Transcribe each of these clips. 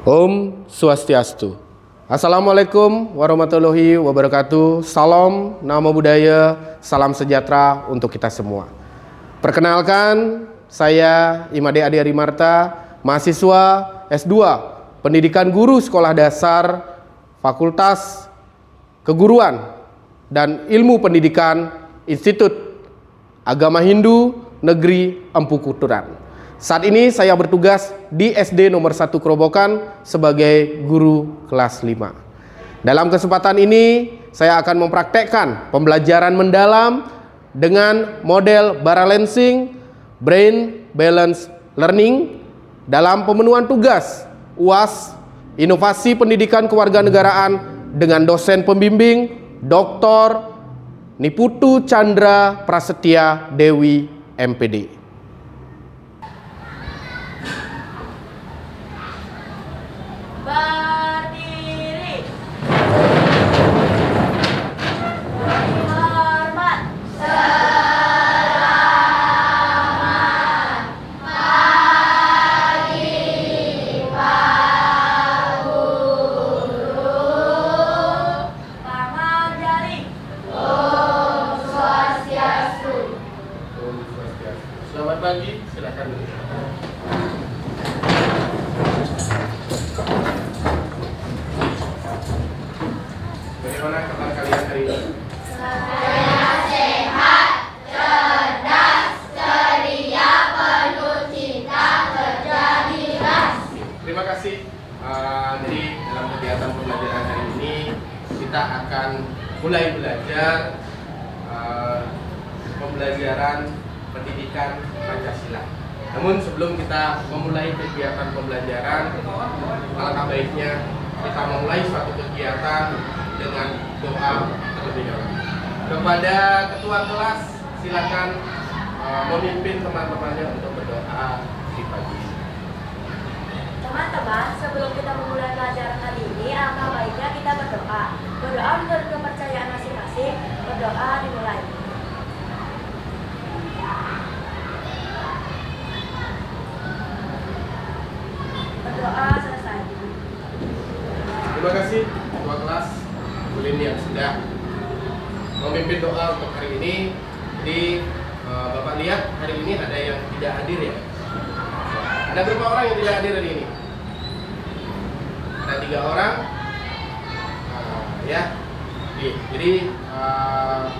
Om Swastiastu. Assalamualaikum warahmatullahi wabarakatuh. Salam, nama budaya, salam sejahtera untuk kita semua. Perkenalkan, saya Imade Adi Arimarta, mahasiswa S2, Pendidikan Guru Sekolah Dasar, Fakultas Keguruan dan Ilmu Pendidikan, Institut Agama Hindu Negeri Empu Kuturan. Saat ini saya bertugas di SD nomor 1 Kerobokan sebagai guru kelas 5. Dalam kesempatan ini saya akan mempraktekkan pembelajaran mendalam dengan model Baralensing Brain Balance Learning dalam pemenuhan tugas UAS Inovasi Pendidikan Kewarganegaraan dengan dosen pembimbing Dr. Niputu Chandra Prasetya Dewi MPD. Berdiri. Hormat. Selamat pagi Pak Guru. Selamat jari. Om Swastiastu. Om Swastiastu. Selamat pagi, silakan. Bagaimana kabar kalian hari ini? Saya sehat, cerdas, ceria, penuh cinta, kerja giras. Terima kasih. Jadi dalam kegiatan pembelajaran hari ini kita akan mulai belajar pembelajaran pendidikan Pancasila. Namun sebelum kita memulai kegiatan pembelajaran, alangkah baiknya kita memulai suatu kegiatan dengan doa terlebih dahulu. Kepada ketua kelas, silakan memimpin teman-temannya untuk berdoa di pagi ini. Teman-teman, sebelum kita memulai pelajaran kali ini, alangkah baiknya kita berdoa. Berdoa menurut kepercayaan masing-masing. Berdoa dimulai. Berdoa selesai. Terima kasih ketua kelas Ulin yang sudah memimpin doa untuk hari ini. Jadi Bapak lihat hari ini ada yang tidak hadir ya. Ada berapa orang yang tidak hadir hari ini? Ada 3 orang. Ya. Jadi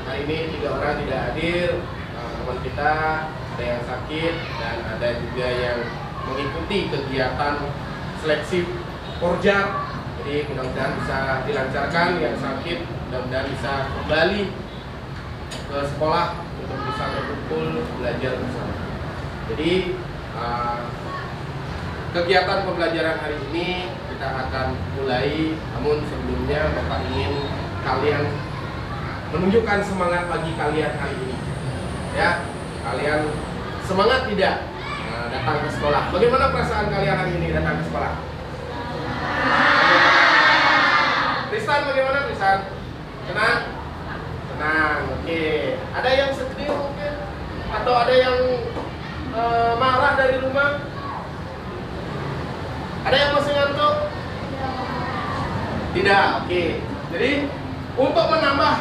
hari ini 3 orang tidak hadir. Teman kita ada yang sakit dan ada juga yang mengikuti kegiatan seleksi Porja. Jadi mudah-mudahan bisa dilancarkan, yang sakit mudah-mudahan bisa kembali ke sekolah untuk bisa berkumpul belajar bersama. Jadi kegiatan pembelajaran hari ini kita akan mulai. Namun sebelumnya Bapak ingin kalian menunjukkan semangat pagi kalian hari ini. Ya, kalian semangat tidak datang ke sekolah? Bagaimana perasaan kalian hari ini datang ke sekolah? Tristan, bagaimana Tristan? Tenang? Tenang, oke. Ada yang sedih mungkin? Atau ada yang marah dari rumah? Ada yang masih ngantuk? Tidak, oke. Jadi untuk menambah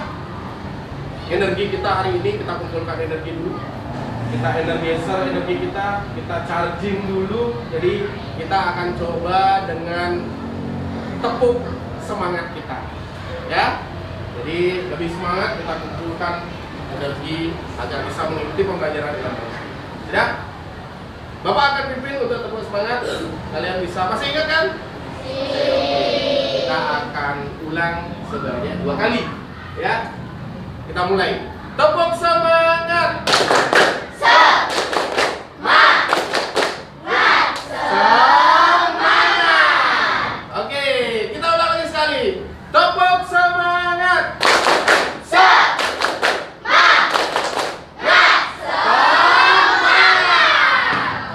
energi kita hari ini, kita kumpulkan energi dulu. Kita energizer energi kita charging dulu. Jadi kita akan coba dengan tepuk semangat kita, ya. Jadi lebih semangat, kita kumpulkan energi agar bisa mengikuti pembelajaran dengan baik. Sudah? Bapak akan pimpin untuk tepuk semangat. Kalian bisa, masih ingat kan? Kita akan ulang sebanyak 2 kali, ya. Kita mulai. Tepuk semangat. Oke, kita ulang lagi sekali. Tepuk semangat.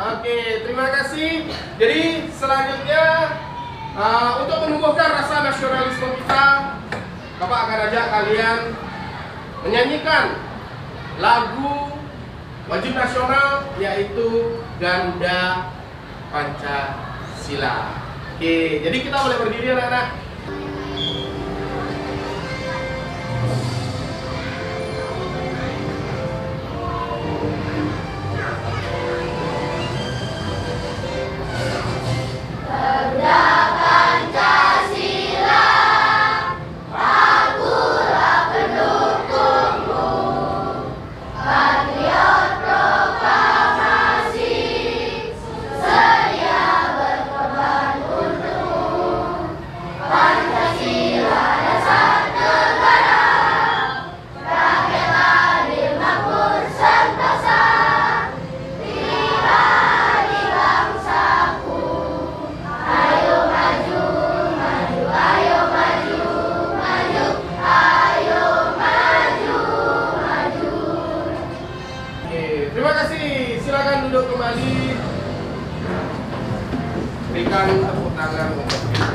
Oke, terima kasih. Jadi selanjutnya untuk menumbuhkan rasa nasionalisme kita, Bapak akan ajak kalian menyanyikan lagu wajib nasional, yaitu Garuda Pancasila. Oke, jadi kita boleh berdiri anak-anak. Terima kasih, silakan duduk kembali. Berikan tepuk tangan untuk kita.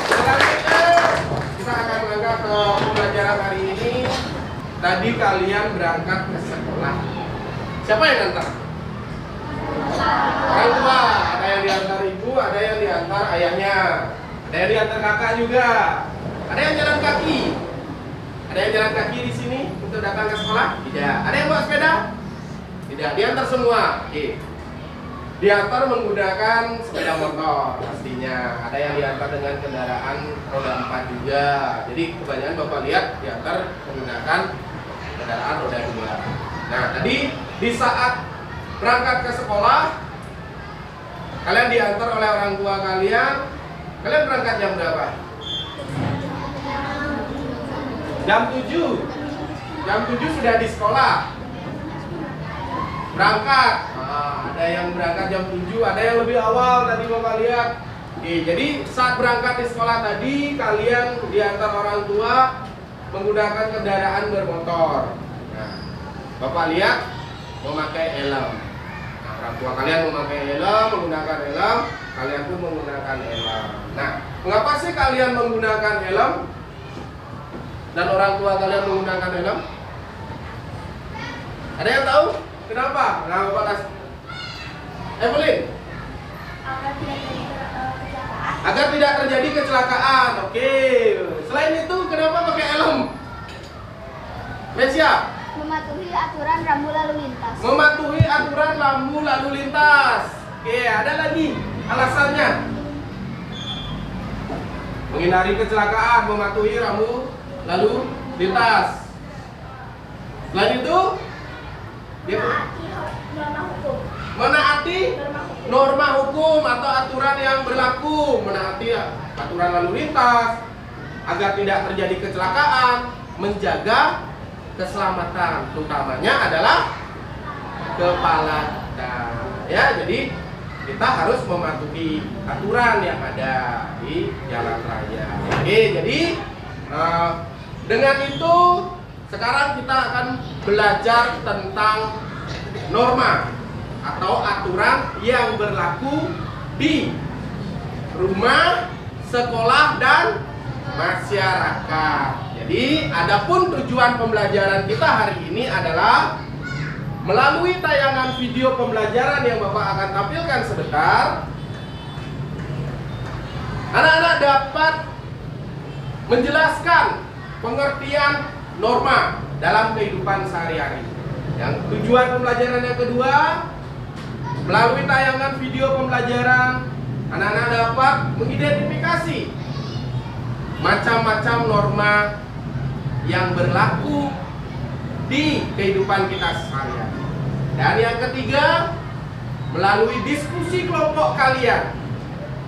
Selanjutnya kita akan mengangkat ke pembelajaran hari ini. Tadi kalian berangkat ke sekolah. Siapa yang antar? Orang tua. Ada yang diantar ibu, ada yang diantar ayahnya, ada yang diantar kakak juga. Ada yang jalan kaki. Ada yang jalan kaki di sini untuk datang ke sekolah? Tidak. Ada yang bawa sepeda? Tidak. Diantar semua. Oke. Diantar menggunakan sepeda motor pastinya. Ada yang diantar dengan kendaraan roda 4 juga. Jadi kebanyakan Bapak lihat diantar menggunakan kendaraan roda 2. Nah, tadi di saat berangkat ke sekolah, kalian diantar oleh orang tua kalian. Kalian berangkat jam berapa? Jam 7. Jam 7 sudah di sekolah. Berangkat. Nah, ada yang berangkat jam 7, ada yang lebih awal tadi Bapak lihat. Oke, jadi saat berangkat di sekolah tadi kalian diantar orang tua menggunakan kendaraan bermotor. Nah, Bapak lihat memakai helm. Nah, orang tua kalian memakai helm, menggunakan helm, kalian pun menggunakan helm. Nah, mengapa sih kalian menggunakan helm? Dan orang tua kalian menggunakan helm? Ada yang tahu? Kenapa? Nah, Bapak Evelyn? Agar tidak terjadi kecelakaan. Oke. Selain itu, kenapa pakai helm? Mesia? Mematuhi aturan rambu lalu lintas. Mematuhi aturan rambu lalu lintas. Oke, ada lagi alasannya. Menghindari kecelakaan, mematuhi rambu lalu lintas. Selain itu, menaati norma hukum atau aturan yang berlaku, menaati aturan lalu lintas agar tidak terjadi kecelakaan, menjaga keselamatan, terutamanya adalah kepala kita. Ya, jadi kita harus mematuhi aturan yang ada di jalan raya. Oke, jadi dengan itu sekarang kita akan belajar tentang norma atau aturan yang berlaku di rumah, sekolah, dan masyarakat. Jadi, adapun tujuan pembelajaran kita hari ini adalah melalui tayangan video pembelajaran yang Bapak akan tampilkan sebentar, anak-anak dapat menjelaskan pengertian norma dalam kehidupan sehari-hari. Yang tujuan pembelajaran yang kedua, melalui tayangan video pembelajaran, anak-anak dapat mengidentifikasi macam-macam norma yang berlaku di kehidupan kita sehari-hari. Dan yang ketiga, melalui diskusi kelompok kalian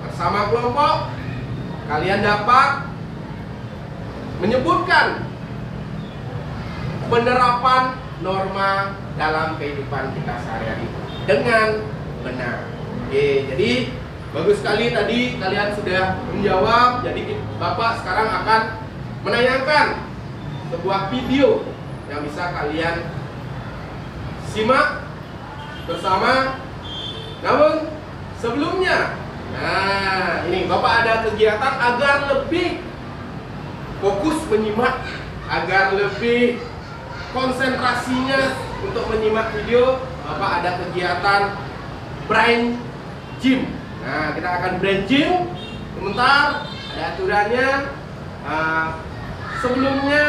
bersama kelompok, kalian dapat menyebutkan penerapan norma dalam kehidupan kita sehari-hari dengan benar. Oke, jadi bagus sekali tadi kalian sudah menjawab. Jadi Bapak sekarang akan menayangkan sebuah video yang bisa kalian simak bersama. Namun sebelumnya, nah ini Bapak ada kegiatan agar lebih fokus menyimak, agar lebih konsentrasinya untuk menyimak video. Bapak ada kegiatan brain gym. Nah, kita akan branching. Sebentar, ada aturannya. Sebelumnya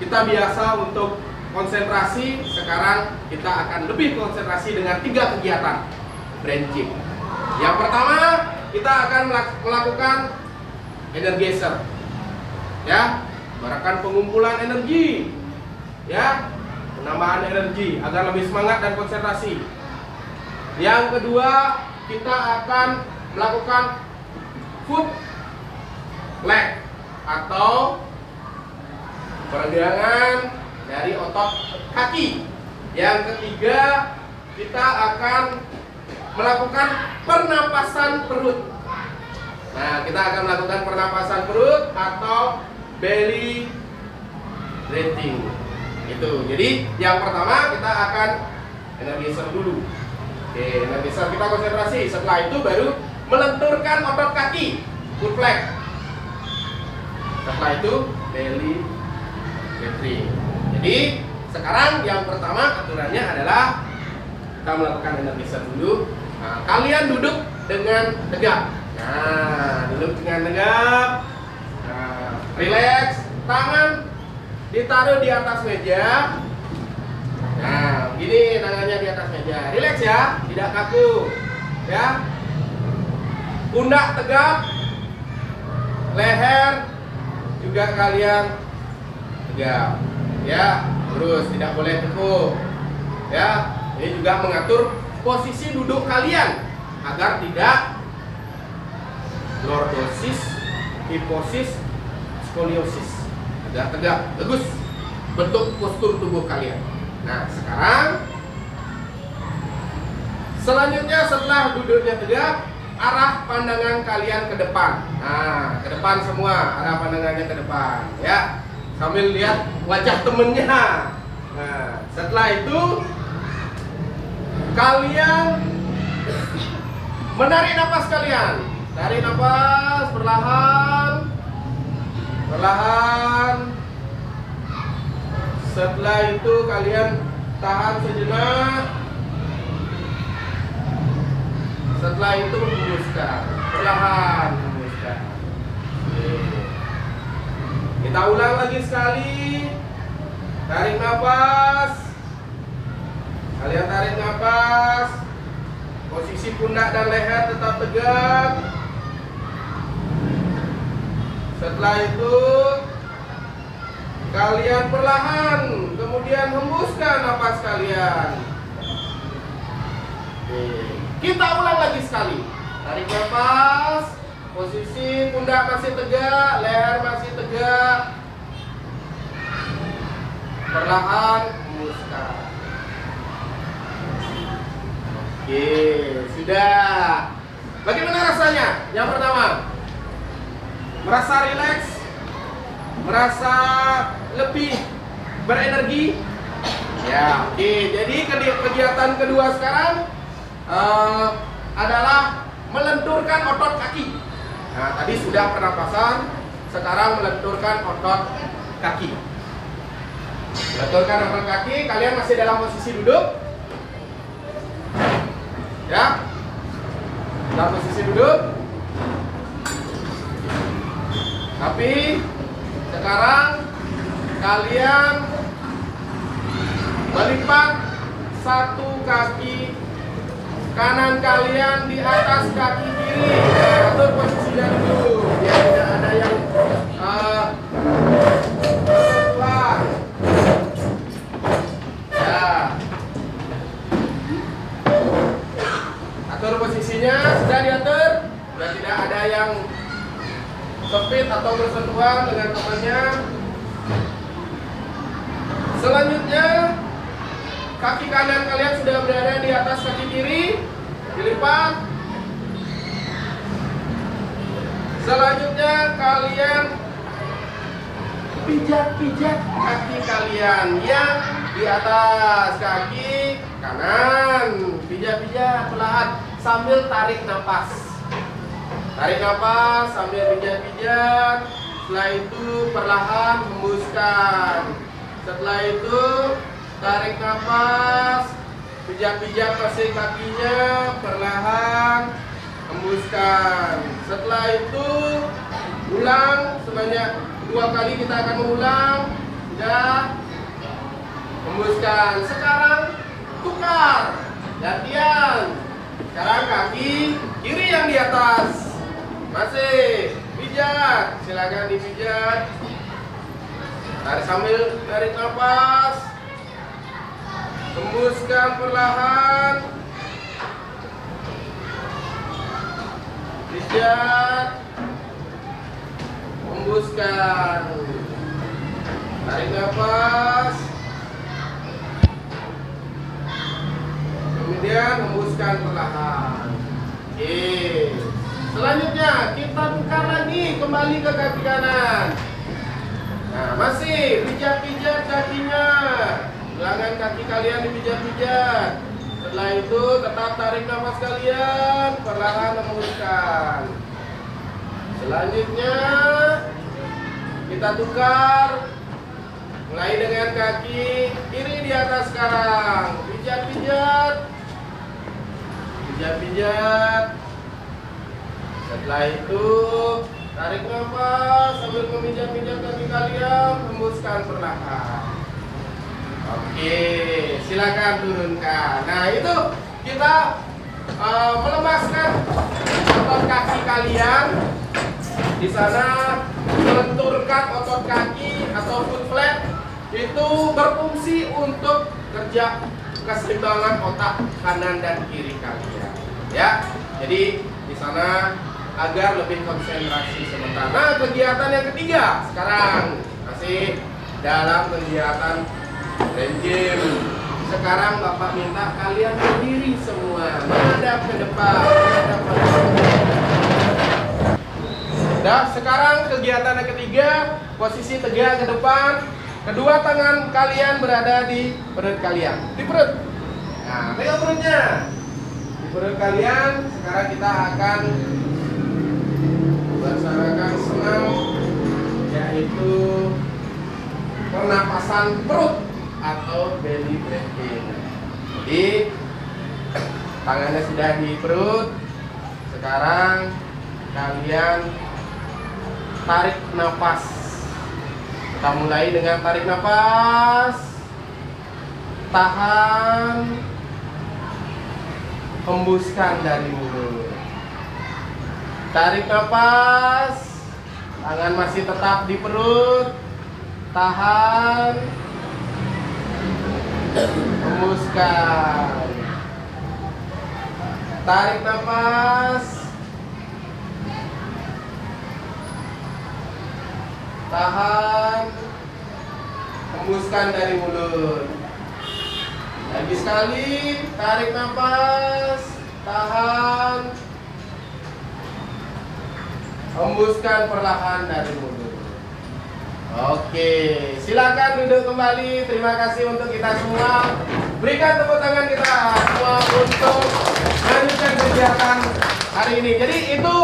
kita biasa untuk konsentrasi, sekarang kita akan lebih konsentrasi dengan 3 kegiatan branching. Yang pertama, kita akan melakukan energizer, ya, melakukan pengumpulan energi, ya, penambahan energi agar lebih semangat dan konsentrasi. Yang kedua, kita akan melakukan foot leg atau peregangan dari otot kaki. Yang ketiga, kita akan melakukan pernapasan perut. Nah, kita akan melakukan pernapasan perut atau belly breathing. Itu. Jadi, yang pertama kita akan energizer dulu. Oke, energizer kita konsentrasi. Setelah itu baru melenturkan otot kaki, foot leg. Setelah itu belly breathing. Jadi, sekarang yang pertama aturannya adalah kita melakukan energizer dulu. Nah, kalian duduk dengan tegak. Nah, duduk dengan tegak. Nah, relax, tangan ditaruh di atas meja. Nah, begini tangannya di atas meja. Relax ya, tidak kaku. Ya. Pundak tegak. Leher juga kalian tegak. Ya, terus tidak boleh tekuk. Ya, ini juga mengatur posisi duduk kalian agar tidak lordosis, hiposis, skoliosis. Agar tegak, bagus bentuk postur tubuh kalian. Nah, sekarang selanjutnya setelah duduknya tegak, arah pandangan kalian ke depan. Nah, ke depan semua, arah pandangannya ke depan, ya. Sambil lihat wajah temennya. Nah, setelah itu kalian menarik napas kalian. Tarik napas perlahan. Perlahan. Setelah itu kalian tahan sejenak. Setelah itu hembuskan. Perlahan hembuskan. Oke. Kita ulang lagi sekali. Tarik napas. Kalian tarik napas. Posisi pundak dan leher tetap tegak. Setelah itu kalian perlahan kemudian hembuskan napas kalian. Oke. Kita ulang lagi sekali. Tarik napas. Posisi pundak masih tegak, leher masih tegak. Perlahan hembuskan. Oke, sudah. Bagaimana rasanya? Yang pertama, merasa rileks, merasa lebih berenergi. Ya, oke. Jadi kegiatan kedua sekarang adalah melenturkan otot kaki. Nah, tadi sudah pernapasan, sekarang melenturkan otot kaki. Melenturkan otot kaki, kalian masih dalam posisi duduk. Ya, dalam posisi duduk. Tapi sekarang kalian melipat satu kaki kanan kalian di atas kaki kiri. Atur posisinya dulu biar tidak ada yang keluar. Ya. Atur posisinya, sudah diatur. Dan tidak ada yang sempit atau bersentuhan dengan temannya. Selanjutnya, kaki kanan kalian sudah berada di atas kaki kiri, dilipat. Selanjutnya kalian pijat-pijat kaki kalian yang di atas kaki kanan. Pijat-pijat perlahan sambil tarik napas. Tarik napas sambil pijat-pijat. Setelah itu perlahan hembuskan. Setelah itu tarik napas, pijat-pijat pasir kakinya, perlahan hembuskan. Setelah itu ulang sebanyak 2 kali, kita akan mengulang. Sudah, hembuskan. Sekarang tukar, gantian. Sekarang kaki kiri yang di atas. Masih pijat, silakan dipijat. Tarik sambil tarik nafas. Hembuskan perlahan. Pijat. Hembuskan. Tarik nafas. Kemudian hembuskan perlahan. Oke. Selanjutnya kita tukar lagi, kembali ke kaki kanan. Nah, masih pijat-pijat kakinya. Lengan kaki kalian dipijat-pijat. Setelah itu tetap tarik nafas kalian, perlahan hembuskan. Selanjutnya kita tukar. Mulai dengan kaki kiri di atas sekarang. Pijat-pijat. Pijat-pijat. Setelah itu tarik nafas sambil memijat-mijat kaki kalian, hembuskan perlahan. Oke, silakan turunkan. Nah, itu kita melemaskan otot kaki kalian. Di sana melenturkan otot kaki atau foot flat itu berfungsi untuk kerja keseimbangan otak kanan dan kiri kalian. Ya, jadi di sana agar lebih konsentrasi sebentar. Nah, kegiatan yang ketiga sekarang masih dalam kegiatan brain gym. Sekarang Bapak minta kalian berdiri semua, menghadap ke depan, menghadap ke depan. Nah, sekarang kegiatan yang ketiga, posisi tegak ke depan. Kedua tangan kalian berada di perut kalian, di perut. Nah, pegang perutnya. Di perut kalian. Sekarang kita akan melaksanakan senam, yaitu pernapasan perut atau belly breathing. Jadi tangannya sudah di perut. Sekarang kalian tarik nafas. Kita mulai dengan tarik nafas, tahan, hembuskan dari mulut. Tarik nafas, tangan masih tetap di perut, tahan, hembuskan. Tarik nafas, tahan, hembuskan dari mulut. Lagi sekali, tarik nafas, tahan, hembuskan perlahan dari mulut. Oke, silakan duduk kembali. Terima kasih untuk kita semua. Berikan tepuk tangan kita semua untuk melanjutkan kegiatan hari ini. Jadi itu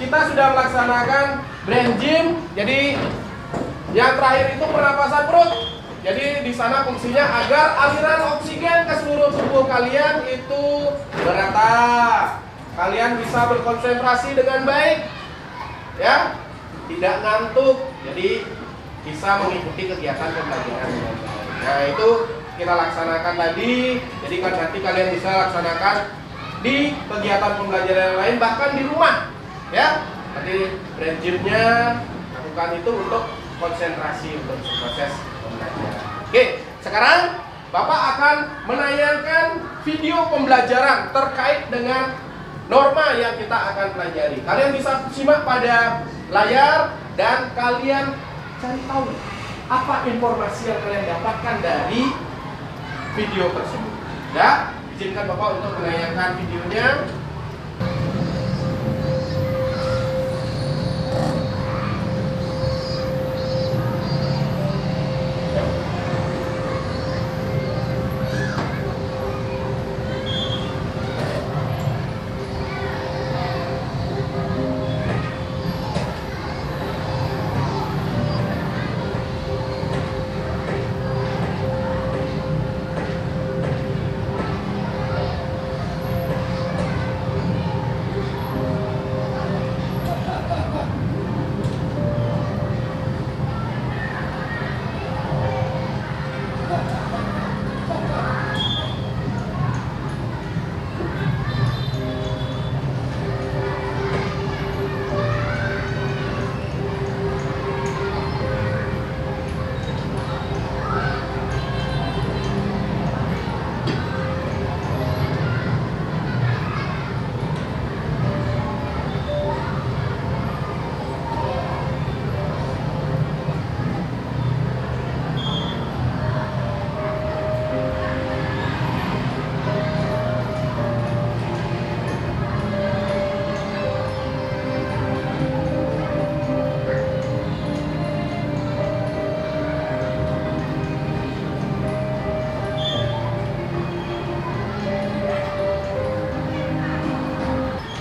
kita sudah melaksanakan brain gym. Jadi yang terakhir itu pernapasan perut. Jadi di sana fungsinya agar aliran oksigen ke seluruh tubuh kalian itu merata. Kalian bisa berkonsentrasi dengan baik, ya, tidak ngantuk. Jadi bisa mengikuti kegiatan pembelajaran dengan baik. Nah, itu kita laksanakan tadi. Jadi kan nanti kalian bisa laksanakan di kegiatan pembelajaran yang lain, bahkan di rumah, ya. Tadi brain gym-nya lakukan itu untuk konsentrasi untuk proses pembelajaran. Oke, sekarang Bapak akan menayangkan video pembelajaran terkait dengan norma yang kita akan pelajari. Kalian bisa simak pada layar dan kalian cari tahu apa informasi yang kalian dapatkan dari video tersebut. Ya, izinkan Bapak untuk menayangkan videonya.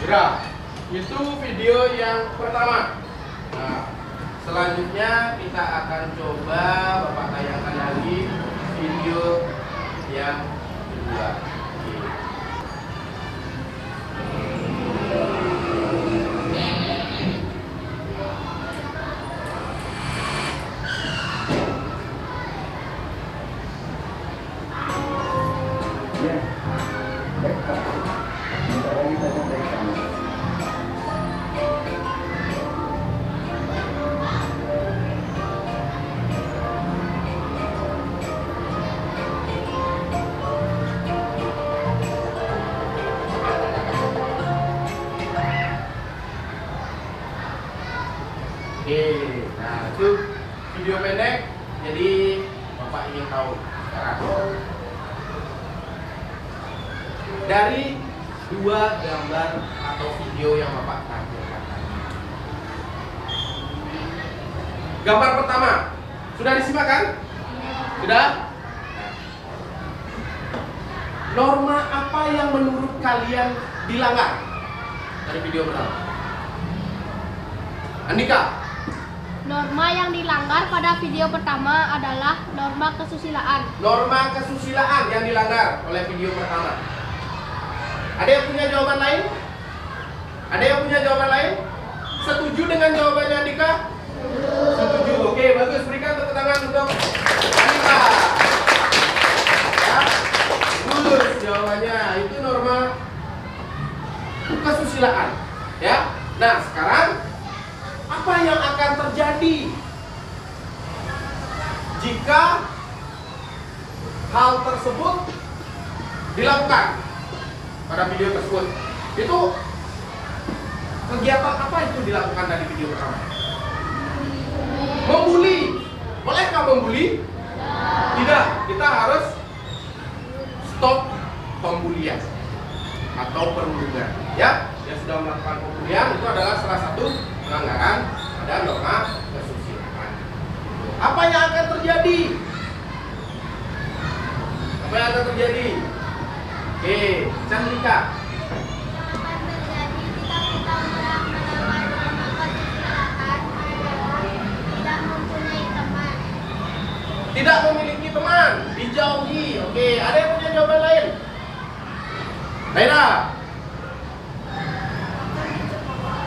Sudah. Itu video yang pertama. Nah, selanjutnya kita akan coba Bapak tayangkan lagi video yang kedua. Oke, nah itu video pendek. Jadi Bapak ingin tahu sekarang dari dua gambar atau video yang Bapak tampilkan. Gambar pertama sudah disimak kan? Sudah? Norma apa yang menurut kalian dilanggar dari video pertama? Andika. Norma yang dilanggar pada video pertama adalah norma kesusilaan. Norma kesusilaan yang dilanggar oleh video pertama. Ada yang punya jawaban lain? Ada yang punya jawaban lain? Setuju dengan jawabannya Andika? Setuju. Oke, bagus. Berikan tepuk tangan untuk Andika. Ya, bagus jawabannya. Itu norma kesusilaan. Ya. Nah, sekarang apa yang akan terjadi jika hal tersebut dilakukan pada video tersebut? Itu kegiatan apa itu dilakukan dari video pertama? Membuli. Bolehkah membuli? Tidak. Kita harus stop pembulian atau perundungan. Ya, yang sudah melakukan pembulian itu adalah salah satu pelanggaran pada norma kesusilaan. Apa yang akan terjadi? Apa yang akan terjadi? Oke, Chandrika. Akan terjadi jika kita orang melakukan norma kesusilaan adalah tidak mempunyai teman. Tidak memiliki teman, dijauhi. Oke, ada yang punya jawaban lain? Naira.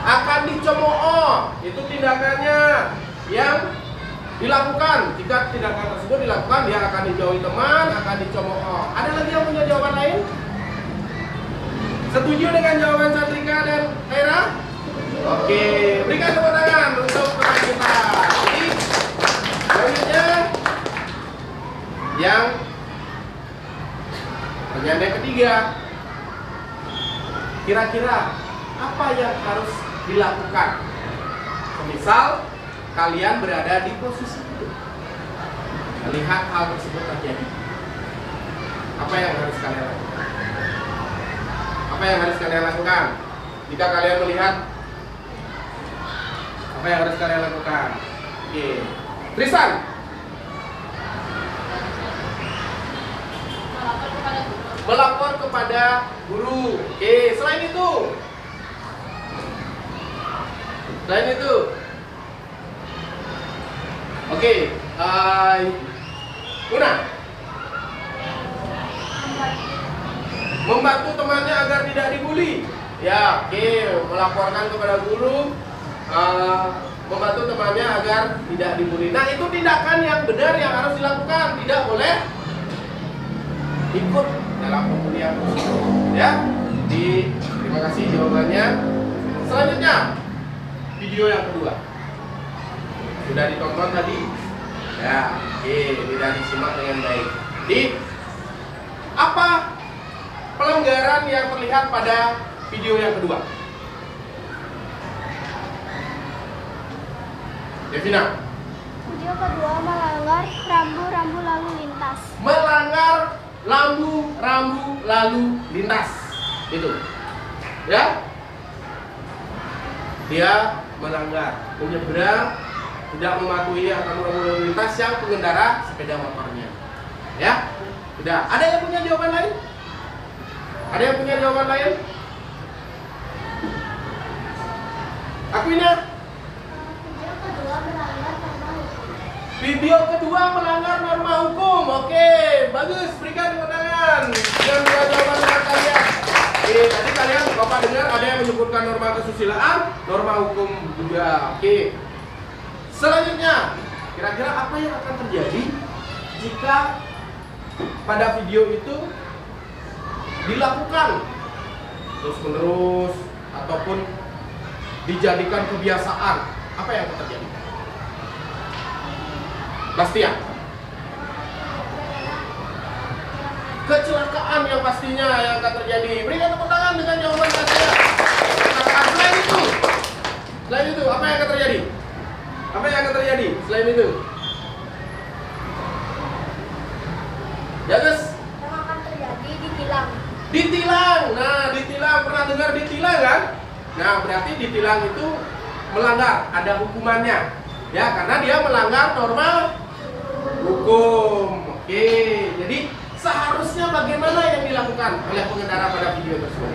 Akan dicemooh. Itu tindakannya yang dilakukan. Jika tindakan tersebut dilakukan, dia akan dijauhi teman, akan dicemooh. Ada lagi yang punya jawaban lain? Setuju dengan jawaban Chandrika dan Naira? Oke, berikan tepuk tangan untuk teman kita. Jadi, selanjutnya yang pertanyaan ketiga. Kira-kira apa yang harus dilakukan? Misal kalian berada di posisi itu, melihat hal tersebut terjadi. Apa yang harus kalian lakukan? Apa yang harus kalian lakukan? Jika kalian melihat, apa yang harus kalian lakukan? Oke, Tristan. Melapor kepada guru. Oke, selain itu. Oke, Una. Membantu temannya agar tidak dibully. Ya, oke, melaporkan kepada guru, membantu temannya agar tidak dibully. Nah, itu tindakan yang benar yang harus dilakukan. Tidak boleh ikut dalam pembulian tersebut. Ya, terima kasih jawabannya. Selanjutnya, video yang kedua. Sudah ditonton tadi? Ya, oke, tidak disimak dengan baik. Jadi, apa pelanggaran yang terlihat pada video yang kedua? Devina. Video kedua melanggar rambu-rambu lalu lintas. Melanggar rambu lalu lintas. Itu. Ya. Dia melanggar, menyeberang, tidak mematuhi rambu lalu lintas yang pengendara sepeda motornya. Ya. Sudah. Ada yang punya jawaban lain? Ada yang punya jawaban lain? Wina? Video kedua melanggar norma Video kedua melanggar norma hukum. hukum. Oke, bagus. Berikan tepuk tangan. Dengan dua jawaban benar kalian. Oke, tadi kalian Bapak dengar ada yang menyebutkan norma kesusilaan, norma hukum juga. Oke. Selanjutnya, kira-kira apa yang akan terjadi jika pada video itu dilakukan terus-menerus ataupun dijadikan kebiasaan? Apa yang akan terjadi? Bastian. Kecelakaan yang pastinya yang akan terjadi. Berikan tepuk tangan dengan jawaban Bastian. Kecelakaan. Selain itu, apa yang akan terjadi? Apa yang akan terjadi selain itu? Ya guys, Yang akan terjadi ditilang. ditilang. Nah, ditilang, pernah dengar ditilang kan? Nah, berarti ditilang itu melanggar, ada hukumannya. Ya, karena dia melanggar norma hukum. Oke, jadi seharusnya bagaimana yang dilakukan oleh pengendara pada video tersebut?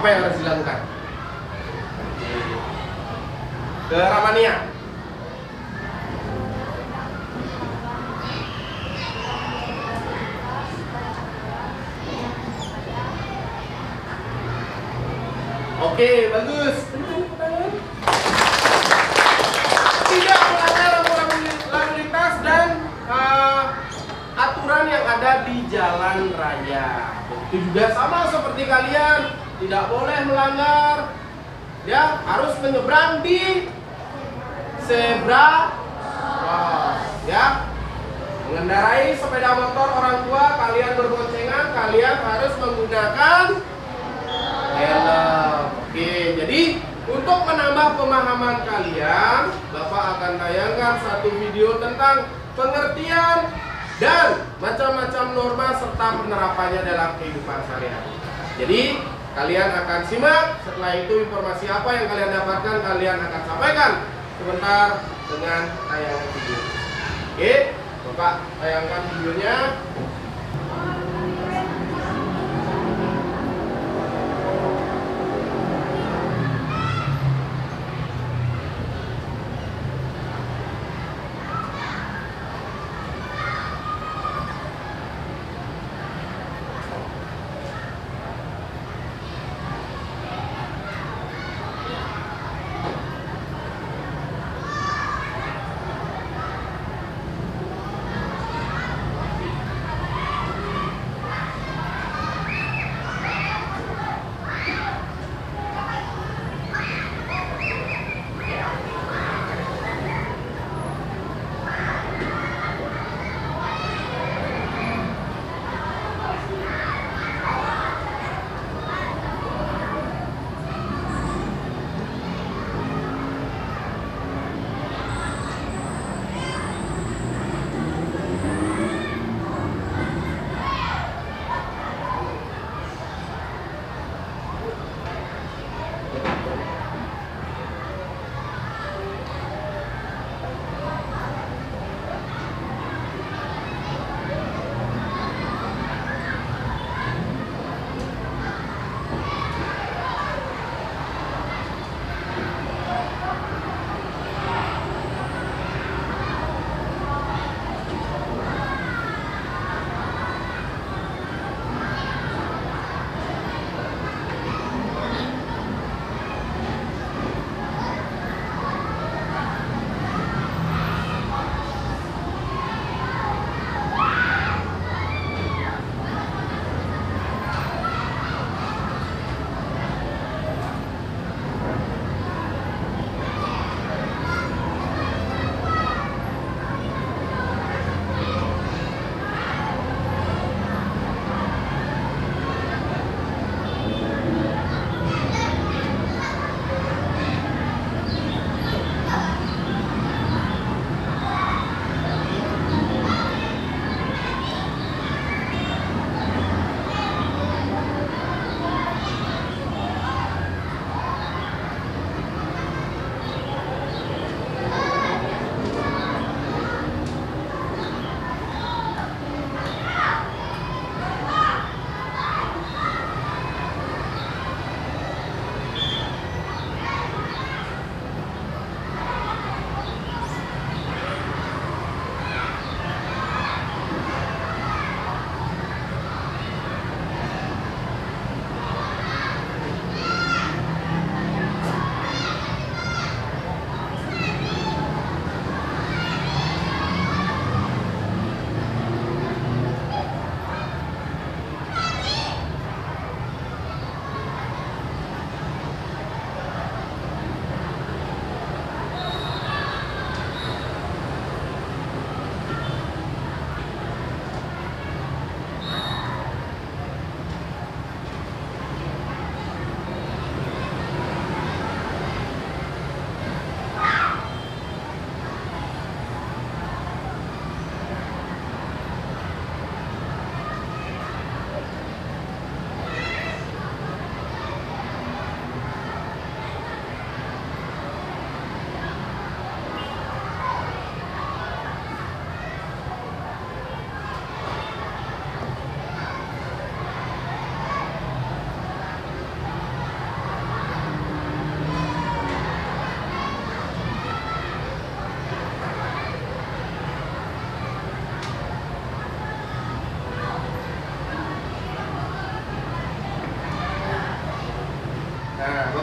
Apa yang harus dilakukan? Ke Ramania. Oke, bagus. Tidak melanggar aturan lalu lintas dan aturan yang ada di jalan raya. Itu juga sama seperti kalian, tidak boleh melanggar. Ya, harus menyeberang di zebra cross. Ya, mengendarai sepeda motor orang tua kalian berboncengan, kalian harus menggunakan helm. Oke, jadi untuk menambah pemahaman kalian, Bapak akan tayangkan satu video tentang pengertian dan macam-macam norma serta penerapannya dalam kehidupan sehari-hari. Jadi kalian akan simak, setelah itu informasi apa yang kalian dapatkan kalian akan sampaikan sebentar dengan tayangan video. Oke, Bapak tayangkan videonya.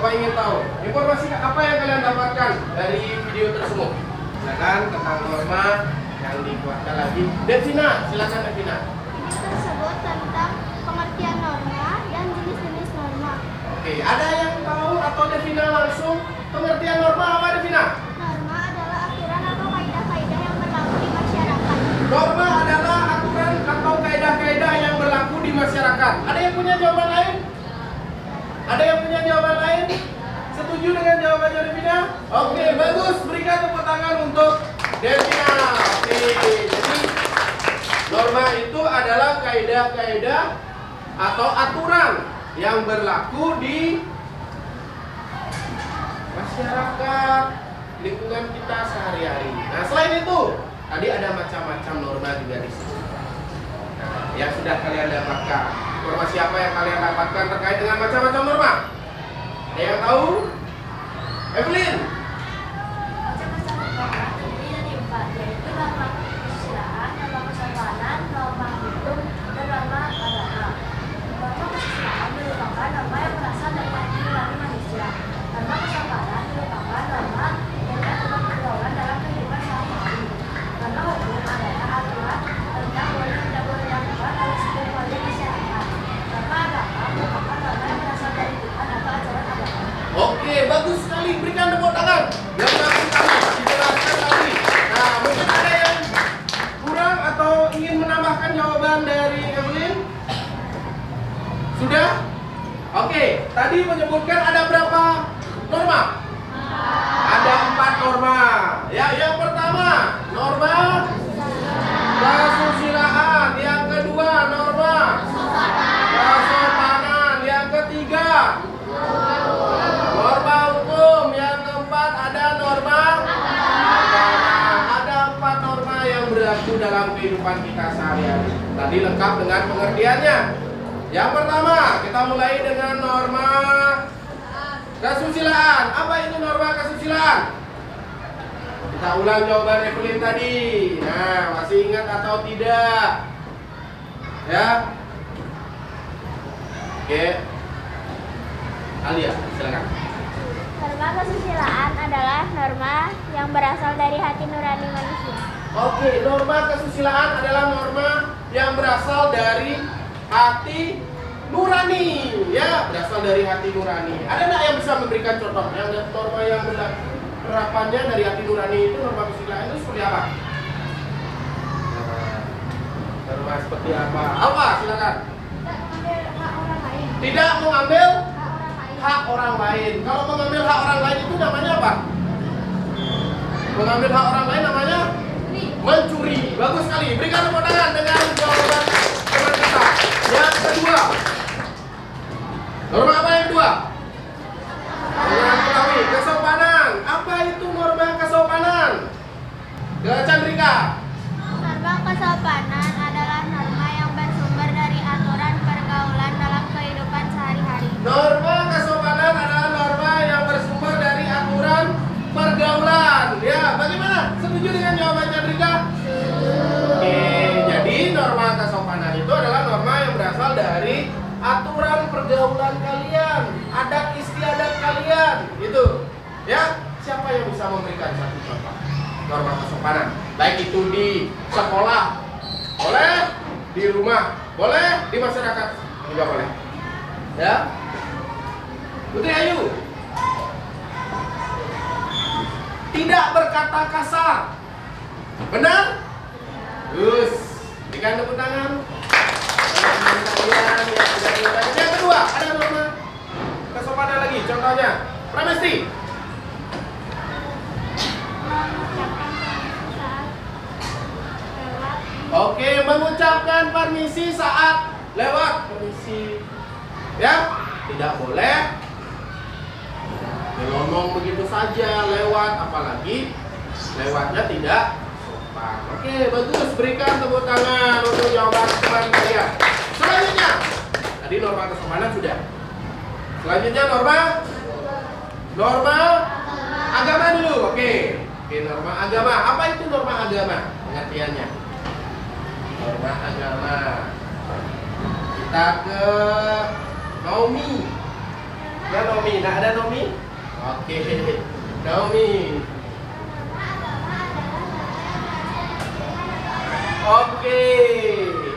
Bapak ingin tahu informasi apa yang kalian dapatkan dari video tersebut. Silakan tentang norma yang dikuatkan lagi. Devina, silakan Devina. Video tersebut tentang pengertian norma dan jenis-jenis norma. Oke, ada yang tahu atau Devina langsung pengertian norma apa Devina? Norma adalah aturan atau kaidah-kaidah yang berlaku di masyarakat. Norma adalah aturan atau kaidah-kaidah yang berlaku di masyarakat. Ada yang punya jawaban lain? Ada yang punya jawaban lain? Setuju dengan jawabannya Devina? Oke, bagus. Berikan tepuk tangan untuk Devina. Oke, jadi norma itu adalah kaidah-kaidah atau aturan yang berlaku di masyarakat, lingkungan kita sehari-hari. Nah, selain itu, tadi ada macam-macam norma juga di sini. Nah, yang sudah kalian dapatkan, informasi apa yang kalian dapatkan terkait dengan macam-macam norma? Ada yang tahu? Evelyn? Macam-macam norma terdiri dari 4, yaitu norma kesusilaan, norma kesopanan, norma hukum, dan norma agama. Norma kesusilaan merupakan norma yang berasal dari hati nurani manusia. Norma kesopanan merupakan norma yang diatur pergaulan dalam kehidupan sehari-hari. Norma hukum adalah aturan tentang boleh dan tidak boleh dilakukan oleh setiap warga masyarakat. Norma agama merupakan norma yang berasal dari Tuhan atau ajaran agama. Oke, bagus sekali. Berikan tepuk tangan. Yang tadi dijelaskan tadi. Nah, mungkin ada yang kurang atau ingin menambahkan jawaban dari Evelyn? Sudah? Oke, tadi menyebutkan ada berapa norma? Ada 4 norma. Ya, yang pertama norma kesusilaan. Yang kedua norma kesopanan. Yang ketiga norma hukum. Yang keempat ada norma agama. Ada 4 norma yang berlaku dalam kehidupan kita sehari-hari. Tadi lengkap dengan pengertiannya. Yang pertama, kita mulai dengan norma kesusilaan. Apa itu norma kesusilaan? Kita ulang jawaban Evelyn tadi. Nah, masih ingat atau tidak? Ya. Oke. Alia, silakan. Norma kesusilaan adalah norma yang berasal dari hati nurani manusia. Oke, norma kesusilaan adalah norma yang berasal dari hati nurani, ya, berasal dari hati nurani. Ada nggak yang bisa memberikan contoh yang norma yang berlaku penerapannya dari hati nurani itu norma kesusilaan itu seperti apa? Nah, norma seperti apa? Apa? Silakan. Tidak mengambil hak orang lain. Tidak mengambil hak orang lain. Kalau mengambil hak orang lain itu namanya apa? Mengambil hak orang lain namanya mencuri. Bagus sekali. Berikan tepuk tangan dengan jawaban teman kita. Yang kedua, norma apa yang kedua? Norma ketahui kesopanan. Apa itu norma kesopanan? Ke Chandrika. Norma kesopanan adalah norma yang bersumber dari aturan pergaulan dalam kehidupan sehari-hari. Norma kesopanan adalah norma yang bersumber dari aturan pergaulan. Ya, bagaimana? Setuju dengan jawaban Chandrika? Oke, jadi norma kesopanan itu adalah norma yang berasal dari aturan pergaulan kalian, adat istiadat kalian, gitu. Ya, siapa yang bisa memberikan satu contoh norma kesopanan? Baik itu di sekolah, boleh, di rumah, boleh, di masyarakat juga boleh. Ya, Putri Ayu. Tidak berkata kasar. Benar? Terus, berikan tepuk tangan. Yang kedua, ada norma kesopanan lagi. Contohnya, Pramesti. Oke, mengucapkan permisi saat lewat. Permisi. Ya, tidak boleh ngomong begitu saja lewat, apalagi lewatnya tidak sopan. Oke, bagus. Berikan tepuk tangan untuk jawaban teman kalian. Selanjutnya, tadi norma kesopanan sudah. Selanjutnya norma agama dulu. Oke, norma agama. Apa itu norma agama? Pengertiannya. Norma agama. Kita ke Naomi. Ya Nomi, nah ada Nomi? Oke, Nomi. Oke,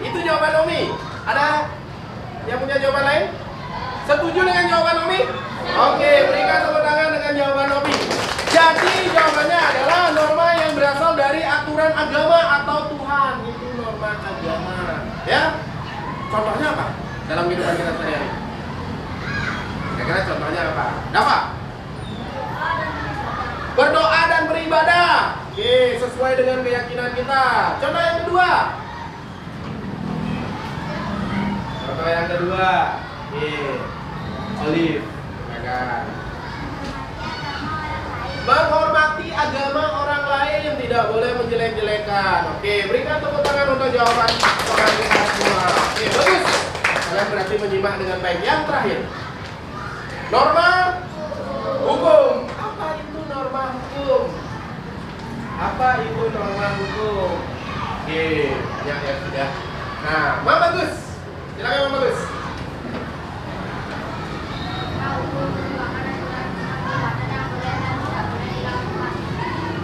itu jawaban Nomi. Ada yang punya jawaban lain? Setuju dengan jawaban Nomi? Oke, berikan tepuk tangan dengan jawaban Nomi. Jadi jawabannya adalah norma yang berasal dari aturan agama atau Tuhan. Itu norma agama. Ya? Contohnya apa? Dalam kehidupan kita sehari-hari. Kira-kira contohnya apa? Apa? Berdoa dan beribadah. Oke, sesuai dengan keyakinan kita. Contoh yang kedua. Contoh yang kedua. Oke. Olive. Silakan. Menghormati agama orang lain yang tidak boleh menjelek-jelekan. Oke, berikan tepuk tangan untuk jawaban orang kita semua. Oke, bagus. Kalian berarti menyimak dengan baik. Yang terakhir. Norma hukum. Apa itu norma hukum? Apa itu norma hukum? Oke, banyak ya sudah. Nah, Mama Bagus. Silakan Mama Bagus.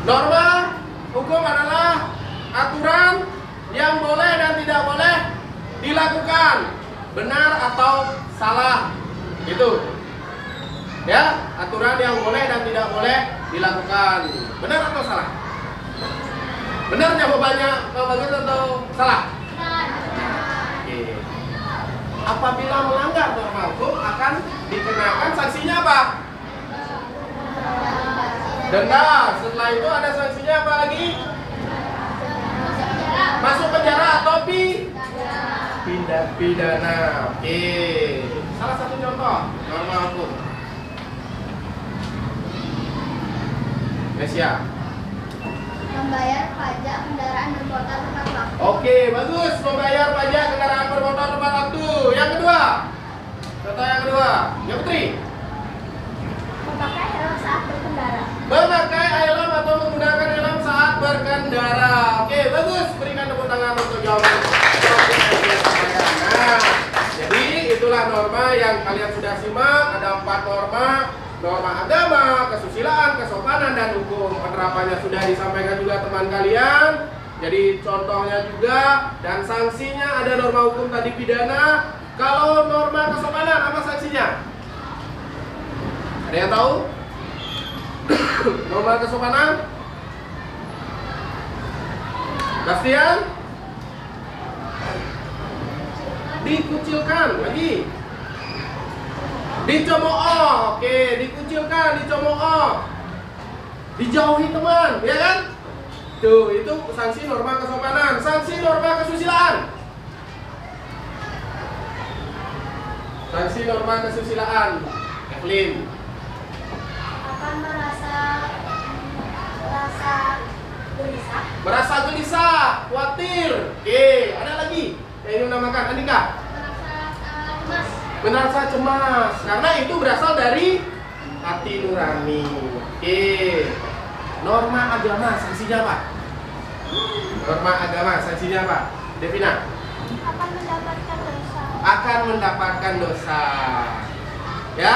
Norma hukum adalah aturan yang boleh dan tidak boleh dilakukan, benar atau salah, gitu. Ya, aturan yang boleh dan tidak boleh dilakukan, benar atau salah? Benar jawabannya, Pak Bagus, atau salah? Oke. Apabila melanggar norma hukum akan dikenakan sanksinya apa? Denda. Setelah itu ada sanksinya apa lagi? Masuk penjara atau pindah pidana. Oke. Salah satu contoh norma hukum. Mesia. Membayar pajak kendaraan bermotor tepat waktu. Oke, bagus. Membayar pajak kendaraan bermotor tepat waktu. Yang kedua. Contoh yang kedua. Yang Putri. Memakai helm saat berkendara. Memakai helm atau menggunakan helm saat berkendara. Oke, bagus. Berikan tepuk tangan untuk jawaban. Nah, jadi itulah norma yang kalian sudah simak. Ada 4 norma. Norma agama, kesusilaan, kesopanan, dan hukum. Penerapannya sudah disampaikan juga teman kalian. Jadi contohnya juga. Dan sanksinya ada norma hukum tadi pidana. Kalau norma kesopanan, apa sanksinya? Ada yang tahu? Norma kesopanan? Bastian? Dikucilkan lagi. Dicemooh. Oke, dikucilkan, dicemooh. Dijauhi teman, ya kan? Tuh, itu sanksi norma kesopanan. Sanksi norma kesusilaan. Sanksi norma kesusilaan. Evelyn. Akan merasa gelisah. Merasa gelisah, khawatir. Oke, ada lagi yang ingin menambahkan? Andika. Cemas. Merasa cemas, karena itu berasal dari hati nurani. Oke. Norma agama sanksinya apa? Norma agama sanksinya apa? Devina. Akan mendapatkan dosa. Akan mendapatkan dosa. Ya,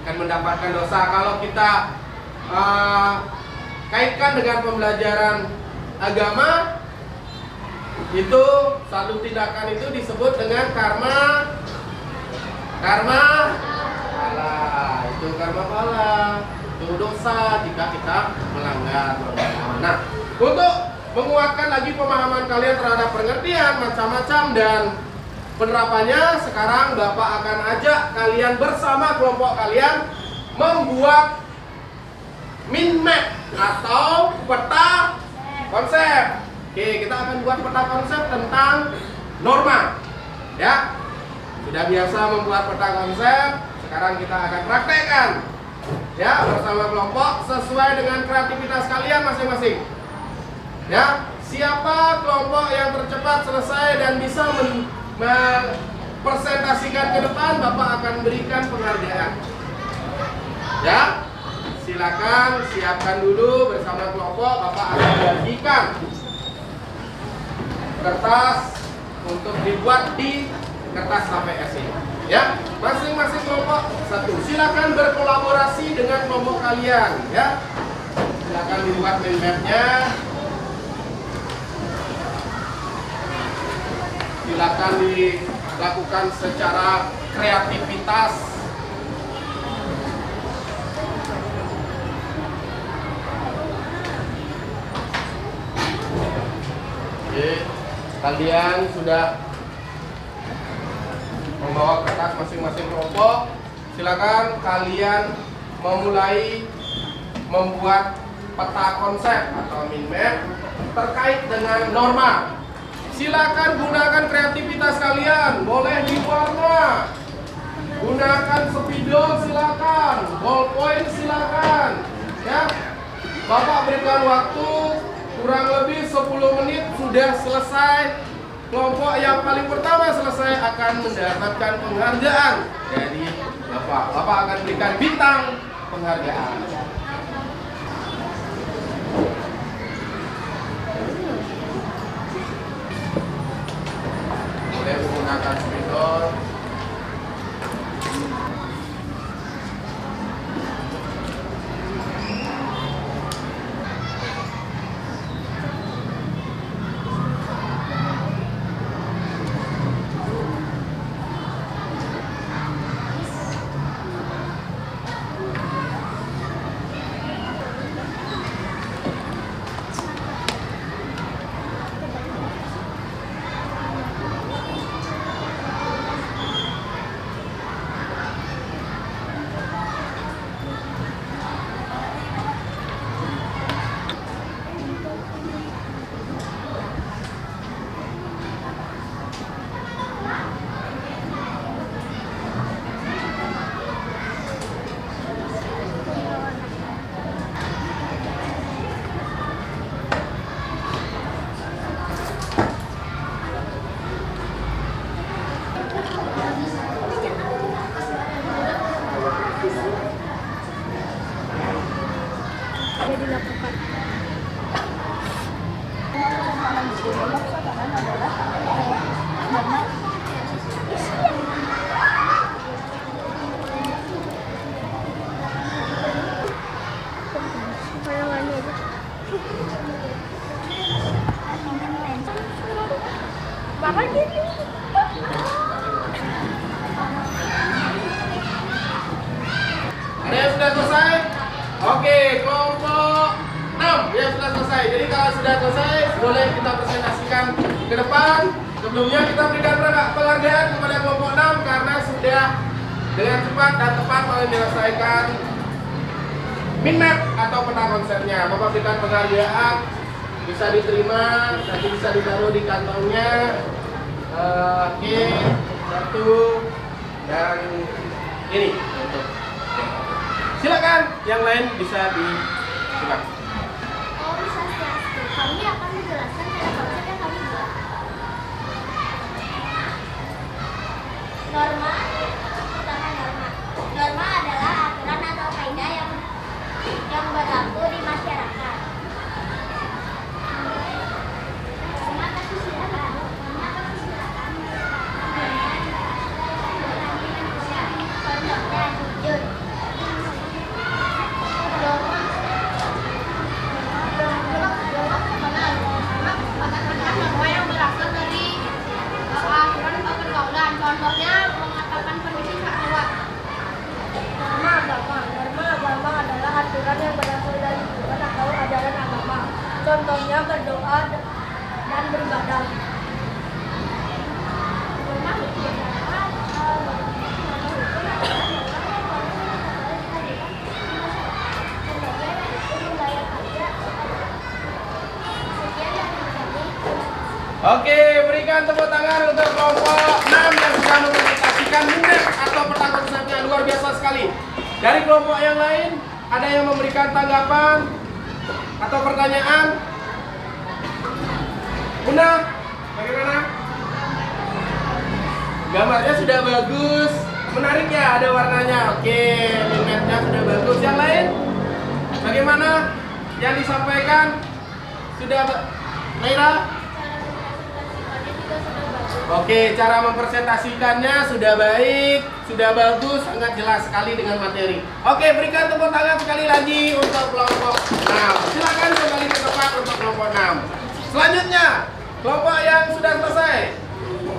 akan mendapatkan dosa kalau kita kaitkan dengan pembelajaran agama. Itu satu tindakan itu disebut dengan karma pala. Itu karma pala. Itu dosa jika kita melanggar norma agama. Nah, untuk menguatkan lagi pemahaman kalian terhadap pengertian macam-macam dan penerapannya, sekarang Bapak akan ajak kalian bersama kelompok kalian membuat mind map atau peta konsep. Oke, kita akan buat peta konsep tentang norma. Ya, sudah biasa membuat peta konsep, sekarang kita akan praktekkan. Ya, bersama kelompok sesuai dengan kreativitas kalian masing-masing. Ya, siapa kelompok yang tercepat selesai dan bisa presentasikan ke depan, Bapak akan berikan penghargaan. Ya, silakan siapkan dulu bersama kelompok. Bapak akan bagikan kertas untuk dibuat di kertas HPS ini. Ya, masing-masing kelompok satu. Silakan berkolaborasi dengan kelompok kalian, ya. Silakan dibuat mind map-nya. Silakan dilakukan secara kreativitas. Oke, kalian sudah membawa kertas masing-masing kelompok. Silakan kalian memulai membuat peta konsep atau mind map terkait dengan norma. Silakan gunakan kreativitas kalian, boleh diwarna. Gunakan spidol silakan, ballpoint silakan. Ya. Bapak berikan waktu kurang lebih 10 menit sudah selesai. Kelompok yang paling pertama selesai akan mendapatkan penghargaan dari Bapak. Bapak akan berikan bintang penghargaan. Boleh menggunakan spidol. Ada yang sudah selesai? Oke, kelompok 6 ya sudah selesai. Jadi kalau sudah selesai, boleh kita presentasikan ke depan. Sebelumnya kita berikan penghargaan kepada kelompok 6 karena sudah dengan cepat dan tepat menyelesaikan mind map atau peta konsepnya. Bapak berikan penghargaan, bisa diterima, nanti bisa ditaruh di kantongnya. Oke, satu dan ini. Silakan, yang lain bisa disimak. Om Swastiastu, kami akan menjelaskan cara konsep yang kami buat. Norma, pertama norma. Norma adalah aturan atau kaidah yang berlaku di masyarakat. Norma kesusilaan. Norma kesusilaan contohnya jujur. Norma yang berasal dari aturan atau pergaulan. Contohnya mengatakan permisi saat lewat. Norma agama. Norma agama adalah aturan yang berasal dari Tuhan atau ajaran agama. Contohnya berdoa dan beribadah. Norma hukum. Oke, berikan tepuk tangan untuk kelompok 6 yang sudah mempresentasikan mind map atau peta konsepnya luar biasa sekali. Dari kelompok yang lain, ada yang memberikan tanggapan atau pertanyaan? Bunda, bagaimana? Gambarnya sudah bagus, menarik ya, ada warnanya. Oke, mind map-nya sudah bagus. Yang lain, bagaimana? Yang disampaikan sudah, Naira? Oke, cara mempresentasikannya sudah baik, sudah bagus, sangat jelas sekali dengan materi. Oke, berikan tepuk tangan sekali lagi untuk kelompok 6. Silakan kembali ke tempat untuk kelompok 6. Selanjutnya, kelompok yang sudah selesai.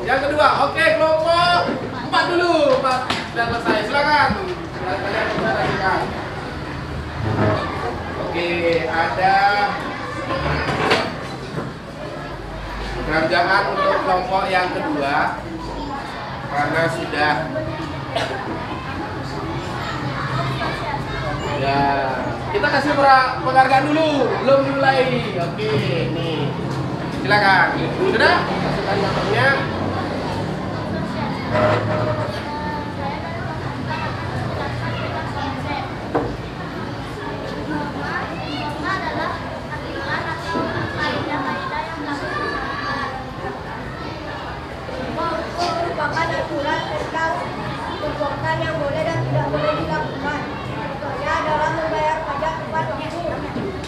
Yang kedua, oke, kelompok 4 dulu. 4 sudah selesai. Silakan. Kalian presentasikan. Oke, ada penghargaan untuk kelompok yang kedua karena sudah ya kita kasih penghargaan dulu belum dimulai. Oke, nih silakan sudah masukkan gambarnya. Merupakan aturan tentang perbuatan yang boleh dan tidak boleh dilakukan. Contohnya adalah membayar pajak tepat waktu.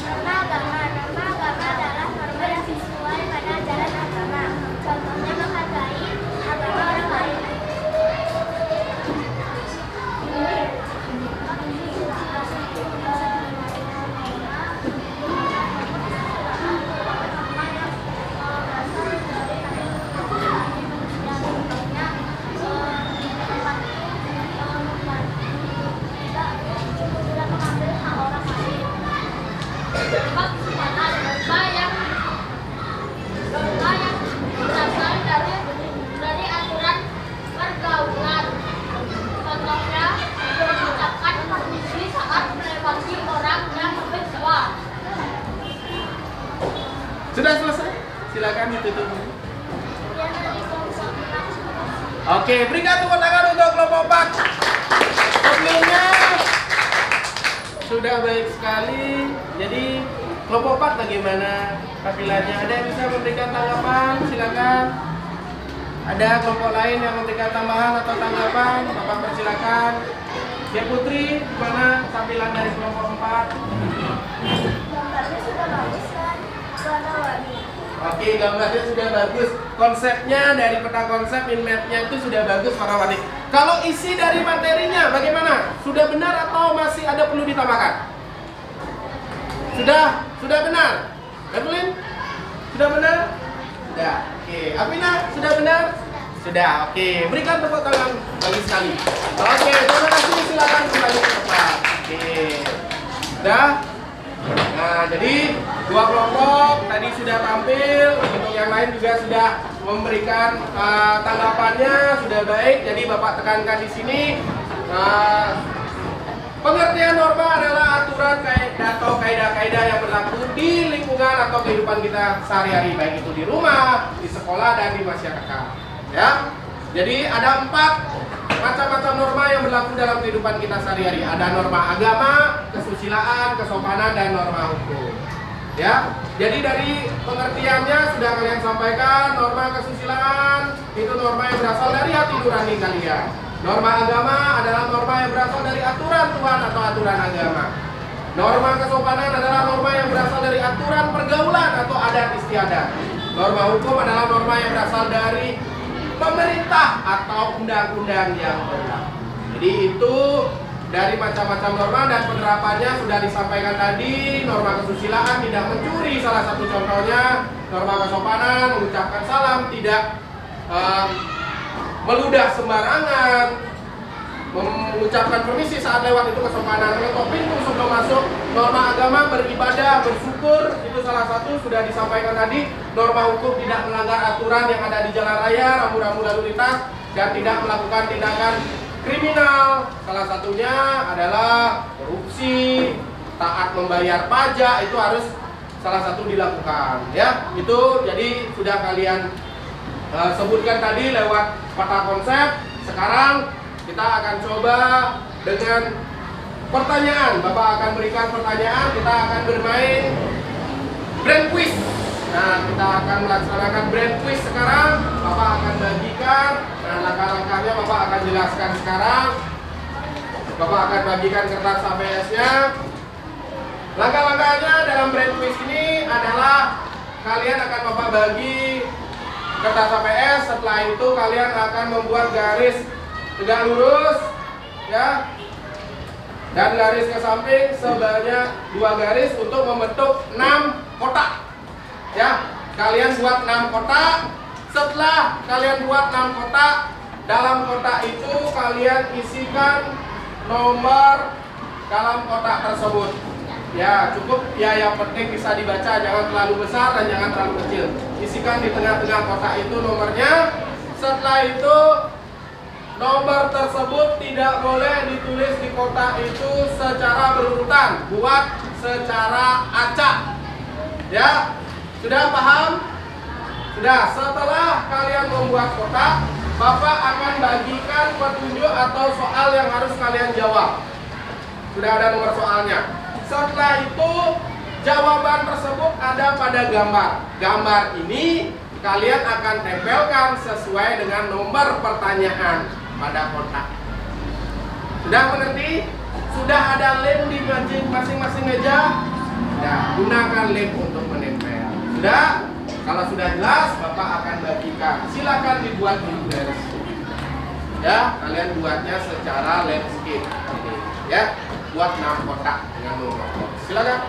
Norma agama adalah norma yang sesuai pada ajaran agama. Contohnya menghargai agama orang lain. Berasal dari aturan pergaulan. Contohnya mengucapkan permisi saat melewati orang yang lebih tua. Sudah selesai? Silakan ditutup. Kemudian dari kelompok 4. Oke, berikan tepuk tangan untuk kelompok 4. Sebelumnya sudah baik sekali. Jadi kelompok 4 bagaimana tampilannya? Ada yang bisa memberikan tanggapan? Silakan. Ada kelompok lain yang memberikan tambahan atau tanggapan? Bapak persilakan. Ya Putri, gimana tampilan dari kelompok 4? Gambarnya sudah bagus kan? Warna-warni. Oke, gambarnya sudah bagus. Konsepnya dari peta konsep mapnya itu sudah bagus warna-warni. Kalau isi dari materinya bagaimana? Sudah benar atau masih ada perlu ditambahkan? Sudah benar. Evelyn? Sudah benar? Sudah. Oke, Apina sudah benar? Sudah. Oke, berikan tepuk tangan bagi sekali. Oke, terima kasih. Silakan kembali ke tempat. Oke. Sudah? Nah, jadi dua kelompok tadi sudah tampil, untuk yang lain juga sudah memberikan tanggapannya sudah baik. Jadi Bapak tekankan di sini pengertian norma adalah aturan atau kaidah-kaidah yang berlaku di lingkungan atau kehidupan kita sehari-hari, baik itu di rumah, di sekolah dan di masyarakat. Ya. Jadi ada 4 macam-macam norma yang berlaku dalam kehidupan kita sehari-hari. Ada norma agama, kesusilaan, kesopanan, dan norma hukum. Ya, jadi dari pengertiannya sudah kalian sampaikan. Norma kesusilaan itu norma yang berasal dari hati nurani kalian. Norma agama adalah norma yang berasal dari aturan Tuhan atau aturan agama. Norma kesopanan adalah norma yang berasal dari aturan pergaulan atau adat istiadat. Norma hukum adalah norma yang berasal dari pemerintah atau undang-undang yang berlaku. Jadi itu dari macam-macam norma dan penerapannya sudah disampaikan tadi. Norma kesusilaan tidak mencuri, salah satu contohnya. Norma kesopanan mengucapkan salam, tidak meludah sembarangan, mengucapkan permisi saat lewat itu kesopanan. Mengetok pintu sebelum masuk. Norma agama beribadah, bersyukur, itu salah satu sudah disampaikan tadi. Norma hukum tidak melanggar aturan yang ada di jalan raya, rambu-rambu lalu lintas, dan tidak melakukan tindakan kriminal. Salah satunya adalah korupsi, taat membayar pajak, itu harus salah satu dilakukan. Ya, itu jadi sudah kalian sebutkan tadi lewat peta konsep. Sekarang kita akan coba dengan pertanyaan. Bapak akan berikan pertanyaan, kita akan bermain brand quiz. Nah, kita akan melaksanakan brand quiz sekarang. Bapak akan bagikan. Nah, langkah-langkahnya Bapak akan jelaskan sekarang. Bapak akan bagikan kertas APS-nya. Langkah-langkahnya dalam brand quiz ini adalah kalian akan Bapak bagi kertas HPS. Setelah itu kalian akan membuat garis tegak lurus, ya, dan garis ke samping sebanyak 2 garis untuk membentuk 6 kotak. Ya, kalian buat 6 kotak. Setelah kalian buat 6 kotak, dalam kotak itu kalian isikan nomor dalam kotak tersebut. Ya, cukup ya, yang penting bisa dibaca, jangan terlalu besar dan jangan terlalu kecil. Isikan di tengah-tengah kotak itu nomornya. Setelah itu nomor tersebut tidak boleh ditulis di kotak itu secara berurutan, buat secara acak. Ya, sudah paham? Sudah. Setelah kalian membuat kotak, Bapak akan bagikan petunjuk atau soal yang harus kalian jawab. Sudah ada nomor soalnya. Setelah itu jawaban tersebut ada pada gambar. Gambar ini kalian akan tempelkan sesuai dengan nomor pertanyaan pada kotak. Sudah mengerti? Sudah ada lem di masing-masing meja? Sudah, gunakan lem untuk menempel. Sudah? Kalau sudah jelas, Bapak akan bagikan. Silakan dibuat dulu dari sini. Ya, kalian buatnya secara landscape ini, ya. Buat 6 kotak dengan nomor. Silakan.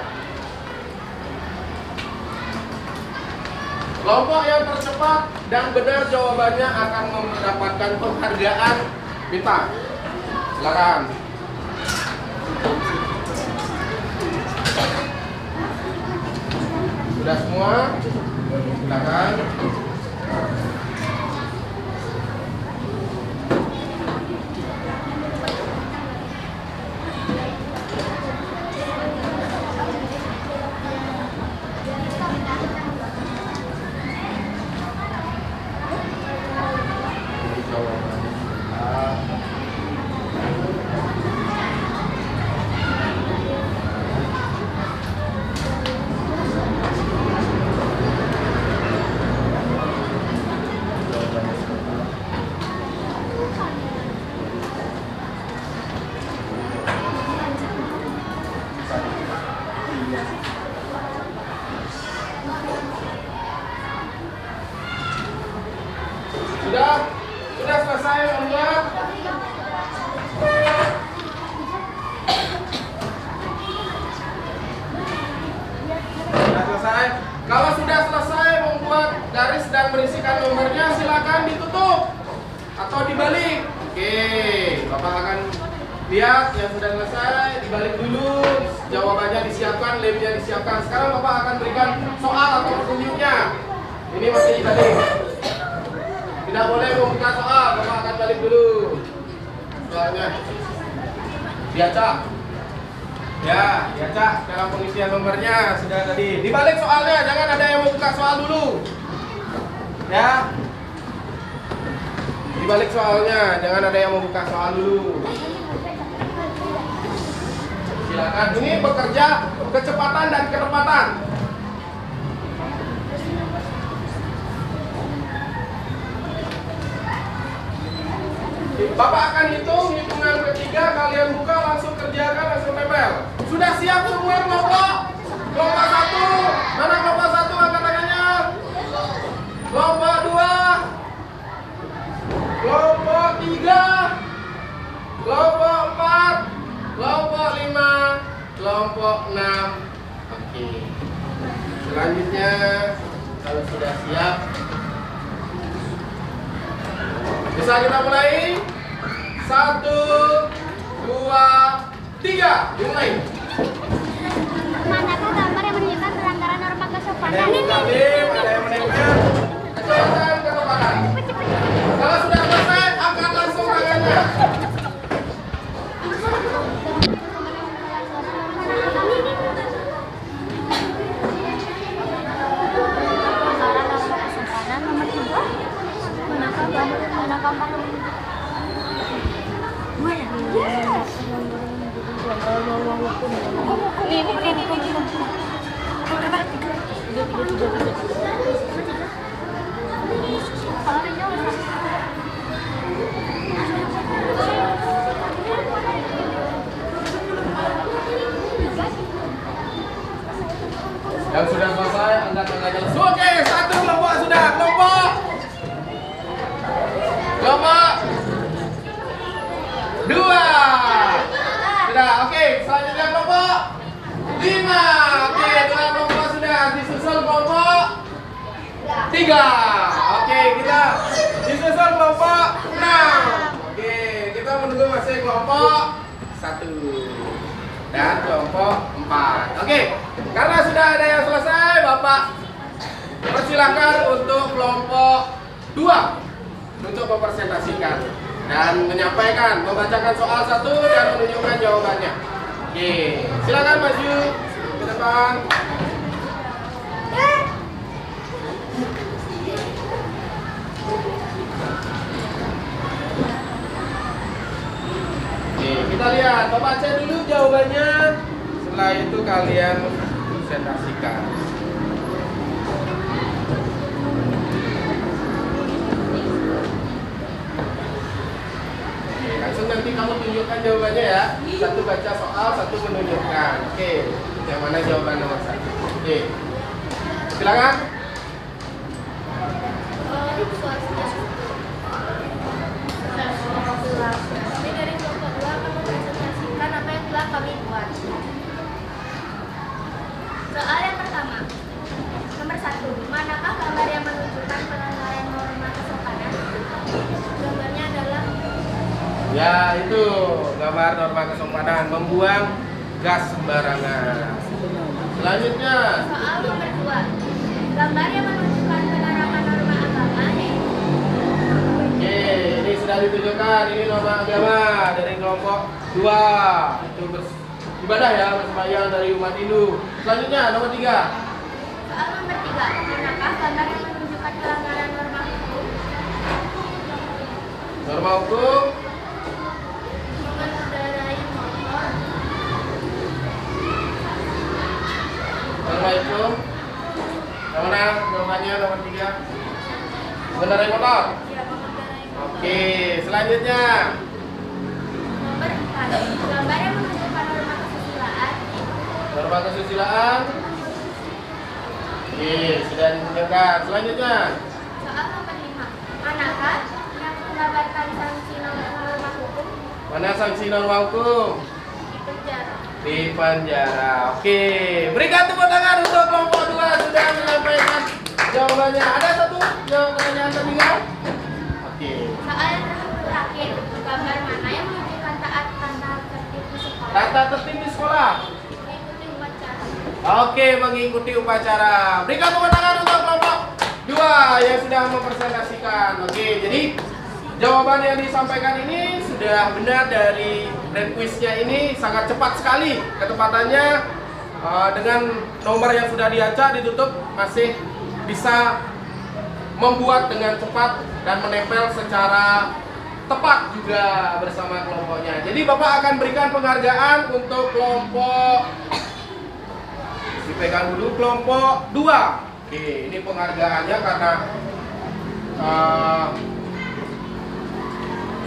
Kelompok yang tercepat dan benar jawabannya akan mendapatkan penghargaan bintang. Silakan. Sudah semua? Silakan. Sudah selesai membuat? Sudah selesai? Kalau sudah selesai membuat garis dan berisikan nomornya, silakan ditutup atau dibalik. Oke, Bapak akan lihat yang sudah selesai, dibalik dulu, jawabannya disiapkan, lemnya disiapkan. Sekarang Bapak akan berikan soal atau petunjuknya. Ini masih dibalik. Tidak boleh membuka soal, Bapak akan balik dulu. Soalnya diacak. Ya, diacak dalam pengisian nomornya sudah tadi. Dibalik soalnya, jangan ada yang membuka soal dulu. Ya. Dibalik soalnya, jangan ada yang membuka soal dulu. Silakan. Ini bekerja kecepatan dan ketepatan. Bapak akan hitung, hitungan ketiga kalian buka, langsung kerjakan, langsung tempel. Sudah siap semua kelompok? Kelompok 1, mana kelompok 1 angkat tangannya? Kelompok 2, kelompok 3, kelompok 4, kelompok 5, kelompok 6. Oke. Selanjutnya, kalau sudah siap, bisa kita mulai? 1, 2, 3, dimulai. Manakah gambar yang menunjukkan pelanggaran norma kesopanan? Ada yang buka lem, ada yang menempel. Kecepatan, ketepatan. Kalau sudah selesai, angkat langsung tangannya. Pelanggaran norma kesopanan nomor 3. Manakah gambar yang menunjukkan Yang sudah selesai, angkat tangannya. Oke, 1 kelompok sudah. Kelompok 5. Oke, 2 kelompok sudah disusul kelompok 3. Oke, kita disusul kelompok 6. Oke, kita menunggu masih kelompok 1 dan kelompok 4. Oke, karena sudah ada yang selesai, Bapak persilahkan untuk kelompok 2 untuk mempresentasikan dan menyampaikan, membacakan soal 1 dan menunjukkan jawabannya. Oke, silakan maju ke depan. Oke, kita lihat, Bapak baca dulu jawabannya. Setelah itu kalian presentasikan. Langsung nanti kamu tunjukkan jawabannya ya. Satu baca soal, satu menunjukkan. Oke, yang mana jawaban nomor 1? Oke, silakan. Kami dari kelompok 2 akan mempresentasikan apa yang telah kami buat. Soal yang pertama, nomor 1. Manakah gambar yang menunjukkan pelanggaran norma kesopanan? Gambarnya adalah Ya, itu gambar norma kesopanan, membuang gas sembarangan. Selanjutnya, soal nomor 2. Gambar yang menunjukkan penerapan norma agama yaitu oke, ini sudah ditunjukkan. Ini norma agama dari kelompok 2. Itu ibadah ya, bersembahyang dari umat Hindu. Selanjutnya, nomor 3. soal nomor 3. Manakah gambar yang menunjukkan pelanggaran norma hukum? Norma hukum, Mengendarai motor. norma hukum. Yang mana jawabannya nomor 3? Mengendarai motor. Ya, mengendarai motor. Oke, selanjutnya. Nomor 4. Gambar yang menunjukkan norma kesusilaan. Norma kesusilaan. Oke, sudah ditunjukkan. Selanjutnya. Soal nomor 5. Manakah yang menggambarkan sanksi norma hukum? Mana sanksi norma hukum? Di penjara. Di penjara. Oke, berikan tepuk tangan untuk kelompok 2 sudah menyampaikan jawabannya. Ada satu pertanyaan tertinggal? Oke. Soal yang terakhir. Gambar mana yang menunjukkan taat tata tertib di sekolah? Tata tertib di sekolah. Mengikuti upacara. Oke, mengikuti upacara. Berikan tepuk tangan untuk kelompok 2 yang sudah mempresentasikan. Oke, jadi jawaban yang disampaikan ini sudah benar dari brand quiznya ini sangat cepat sekali ketepatannya. Dengan nomor yang sudah diacak ditutup masih bisa membuat dengan cepat dan menempel secara tepat juga bersama kelompoknya. Jadi Bapak akan berikan penghargaan untuk kelompok, dipegang dulu, kelompok 2. Oke, ini penghargaannya karena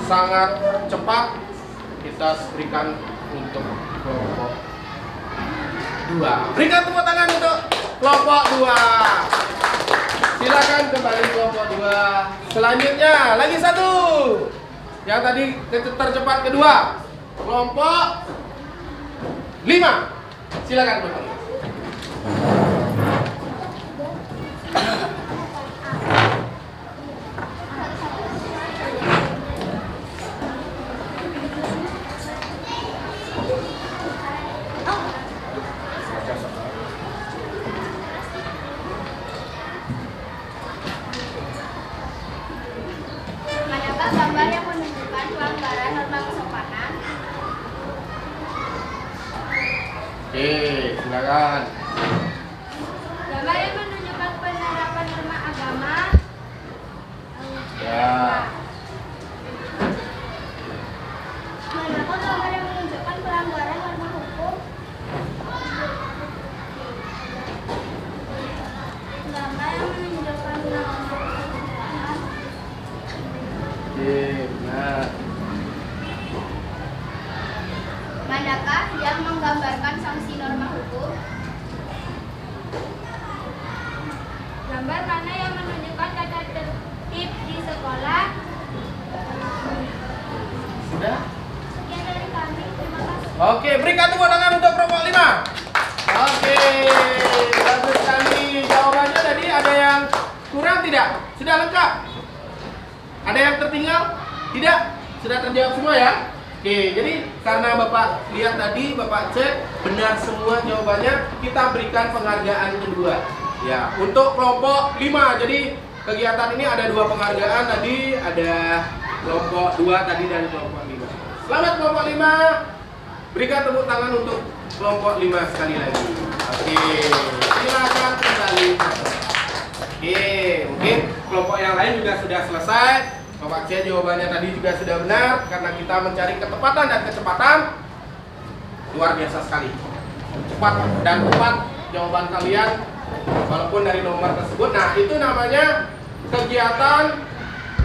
sangat cepat kita berikan untuk kelompok 2. Berikan tepuk tangan untuk kelompok 2. Silakan kembali kelompok 2. Selanjutnya lagi satu. Yang tadi tercepat kedua. Kelompok 5. Silakan kembali. Manakah gambar yang menunjukkan pelanggaran norma kesopanan? Oke, silakan. Gambar yang menunjukkan penerapan norma agama. Ya. Manakah gambar yang menunjukkan pelanggaran norma hukum? Gambar yang menunjukkan norma kesusilaan. Oke, benar. Manakah yang menggambarkan sanksi norma hukum? Gambar mana yang menunjukkan tata tertib di sekolah? Sudah? Sekian dari kami, terima kasih. Oke, berikan tepuk tangan untuk kelompok 5. Oke, bagus sekali. Jawabannya tadi ada yang kurang tidak? Sudah lengkap? Ada yang tertinggal? Tidak? Sudah terjawab semua ya? Oke, jadi karena Bapak lihat tadi, Bapak cek benar semua jawabannya, kita berikan penghargaan kedua. Ya, untuk kelompok 5. Jadi kegiatan ini ada 2 penghargaan tadi, ada kelompok 2 tadi dan kelompok 5. Selamat kelompok 5. Berikan tepuk tangan untuk kelompok 5 sekali lagi. Oke, silakan kembali. Oke, mungkin kelompok yang lain juga sudah selesai. Bapak C jawabannya tadi juga sudah benar karena kita mencari ketepatan dan kecepatan. Luar biasa sekali. Cepat dan tepat jawaban kalian walaupun dari nomor tersebut. Nah, itu namanya kegiatan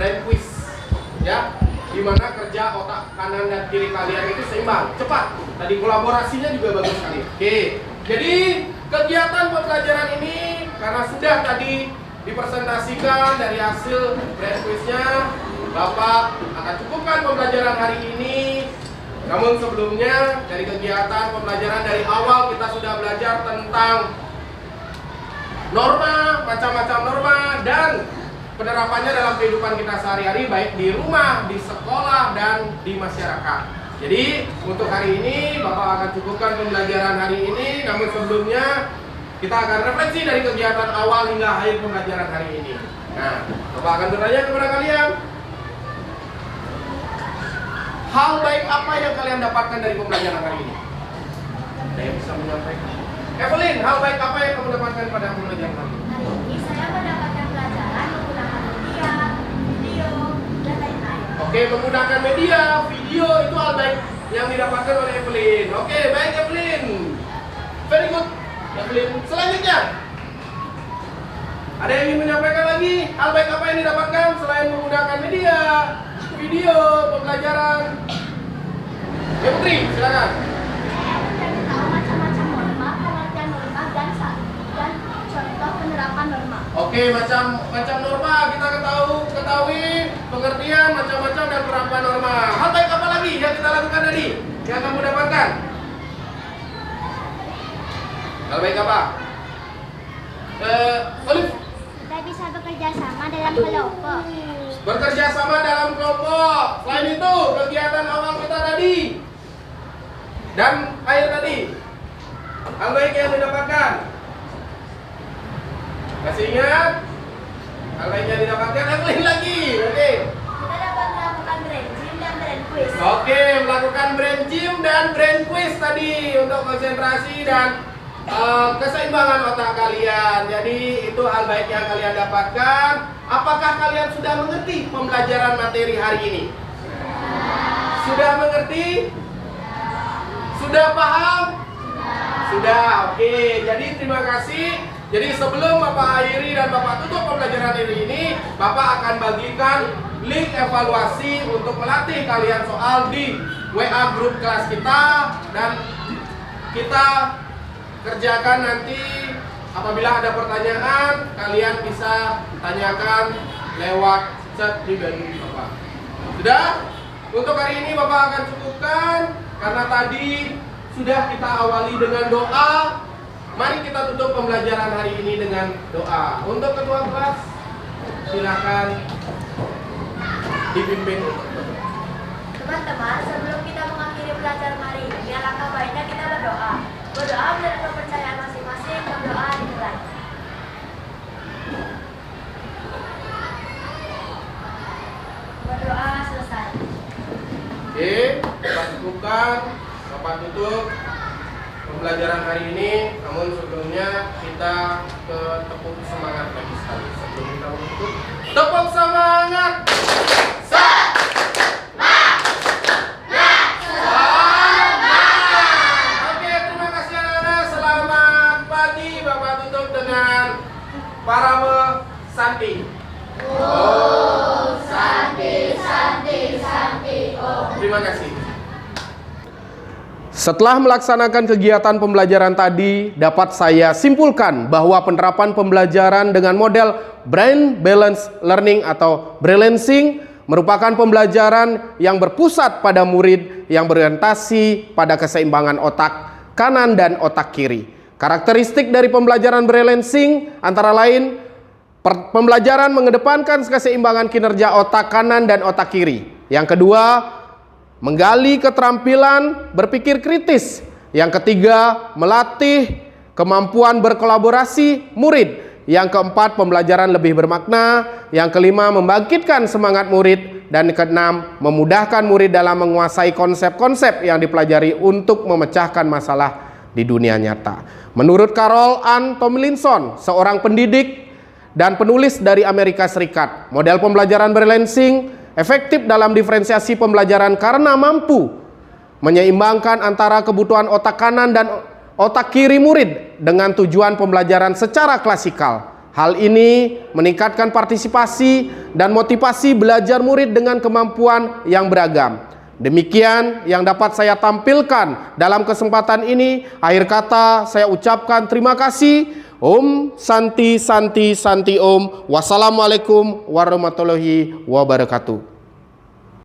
brain quiz. Ya, dimana kerja otak kanan dan kiri kalian itu seimbang, cepat. Tadi kolaborasinya juga bagus sekali. Oke, jadi kegiatan pembelajaran ini karena sudah tadi dipresentasikan dari hasil brain quiznya, Bapak akan cukupkan pembelajaran hari ini. Namun sebelumnya dari kegiatan pembelajaran dari awal kita sudah belajar tentang norma, macam-macam norma dan penerapannya dalam kehidupan kita sehari-hari baik di rumah, di sekolah, dan di masyarakat. Jadi untuk hari ini Bapak akan cukupkan pembelajaran hari ini. Namun sebelumnya kita akan refleksi dari kegiatan awal hingga akhir pembelajaran hari ini. Nah, Bapak akan bertanya kepada kalian, hal baik apa yang kalian dapatkan dari pembelajaran hari ini? Ada yang bisa menyampaikan? Evelyn, hal baik apa yang kamu dapatkan pada pembelajaran hari ini? Hari ini saya mendapatkan pelajaran menggunakan media, video, dan lain-lain. Oke, menggunakan media, video itu hal baik yang didapatkan oleh Evelyn. Oke, baik Evelyn. Very good, Evelyn. Selanjutnya, ada yang ingin menyampaikan lagi hal baik apa yang didapatkan selain menggunakan media, video, pembelajaran? Ya Putri, silakan. Saya mencari tahu macam-macam norma, pengertian norma, dan contoh penerapan norma. Oke, macam norma kita ketahui pengertian macam-macam dan penerapan norma. Hal baik apa lagi yang kita lakukan tadi? Yang kamu dapatkan? Hal baik apa? Olive. Kita bisa bekerja sama dalam kelompok. Bekerja sama dalam kelompok. Selain itu, kegiatan awal kita tadi dan akhir tadi. Hal baik yang didapatkan. Masih ingat? Hal baik yang didapatkan Evelyn lagi. Oke. Kita dapat melakukan brain gym dan brain quiz. Oke, melakukan brain gym dan brain quiz tadi untuk konsentrasi dan keseimbangan otak kalian. Jadi itu hal baik yang kalian dapatkan. Apakah kalian sudah mengerti pembelajaran materi hari ini? Sudah mengerti? Sudah paham? Sudah. Oke, jadi terima kasih. Jadi sebelum Bapak akhiri dan Bapak tutup pembelajaran hari ini, Bapak akan bagikan link evaluasi untuk melatih kalian soal di WA grup kelas kita, dan kita kerjakan nanti. Apabila ada pertanyaan, kalian bisa tanyakan lewat chat pribadi Bapak. Sudah? Untuk hari ini Bapak akan cukupkan karena tadi sudah kita awali dengan doa. Mari kita tutup pembelajaran hari ini dengan doa. Untuk ketua kelas, silakan dipimpin untuk berdoa. Teman-teman, sebelum kita mengakhiri pelajaran hari ini, alangkah baiknya kita berdoa. Berdoa menurut kepercayaan masing-masing, berdoa dimulai. Berdoa selesai. Oke, Bapak cukupkan, Bapak tutup pembelajaran hari ini. Namun sebelumnya kita ke tepuk semangat lagi sekali. Sebelum kita menutup, tepuk semangat. Oke, terima kasih anak-anak. Selamat pagi. Bapak tutup dengan Parame Santi. Terima kasih. Setelah melaksanakan kegiatan pembelajaran tadi, dapat saya simpulkan bahwa penerapan pembelajaran dengan model Brain Balance Learning atau Balancing merupakan pembelajaran yang berpusat pada murid yang berorientasi pada keseimbangan otak kanan dan otak kiri. Karakteristik dari pembelajaran Braille Lensing antara lain pembelajaran mengedepankan keseimbangan kinerja otak kanan dan otak kiri. Yang kedua, menggali keterampilan berpikir kritis. Yang ketiga, melatih kemampuan berkolaborasi murid. Yang keempat, pembelajaran lebih bermakna. Yang kelima, membangkitkan semangat murid. Dan keenam, memudahkan murid dalam menguasai konsep-konsep yang dipelajari untuk memecahkan masalah di dunia nyata. Menurut Carol Ann Tomlinson, seorang pendidik dan penulis dari Amerika Serikat, model pembelajaran Braille Lensing efektif dalam diferensiasi pembelajaran karena mampu menyeimbangkan antara kebutuhan otak kanan dan otak kiri murid dengan tujuan pembelajaran secara klasikal. Hal ini meningkatkan partisipasi dan motivasi belajar murid dengan kemampuan yang beragam. Demikian yang dapat saya tampilkan dalam kesempatan ini. Akhir kata saya ucapkan terima kasih. Om Santi Santi Santi Om. Wassalamualaikum warahmatullahi wabarakatuh.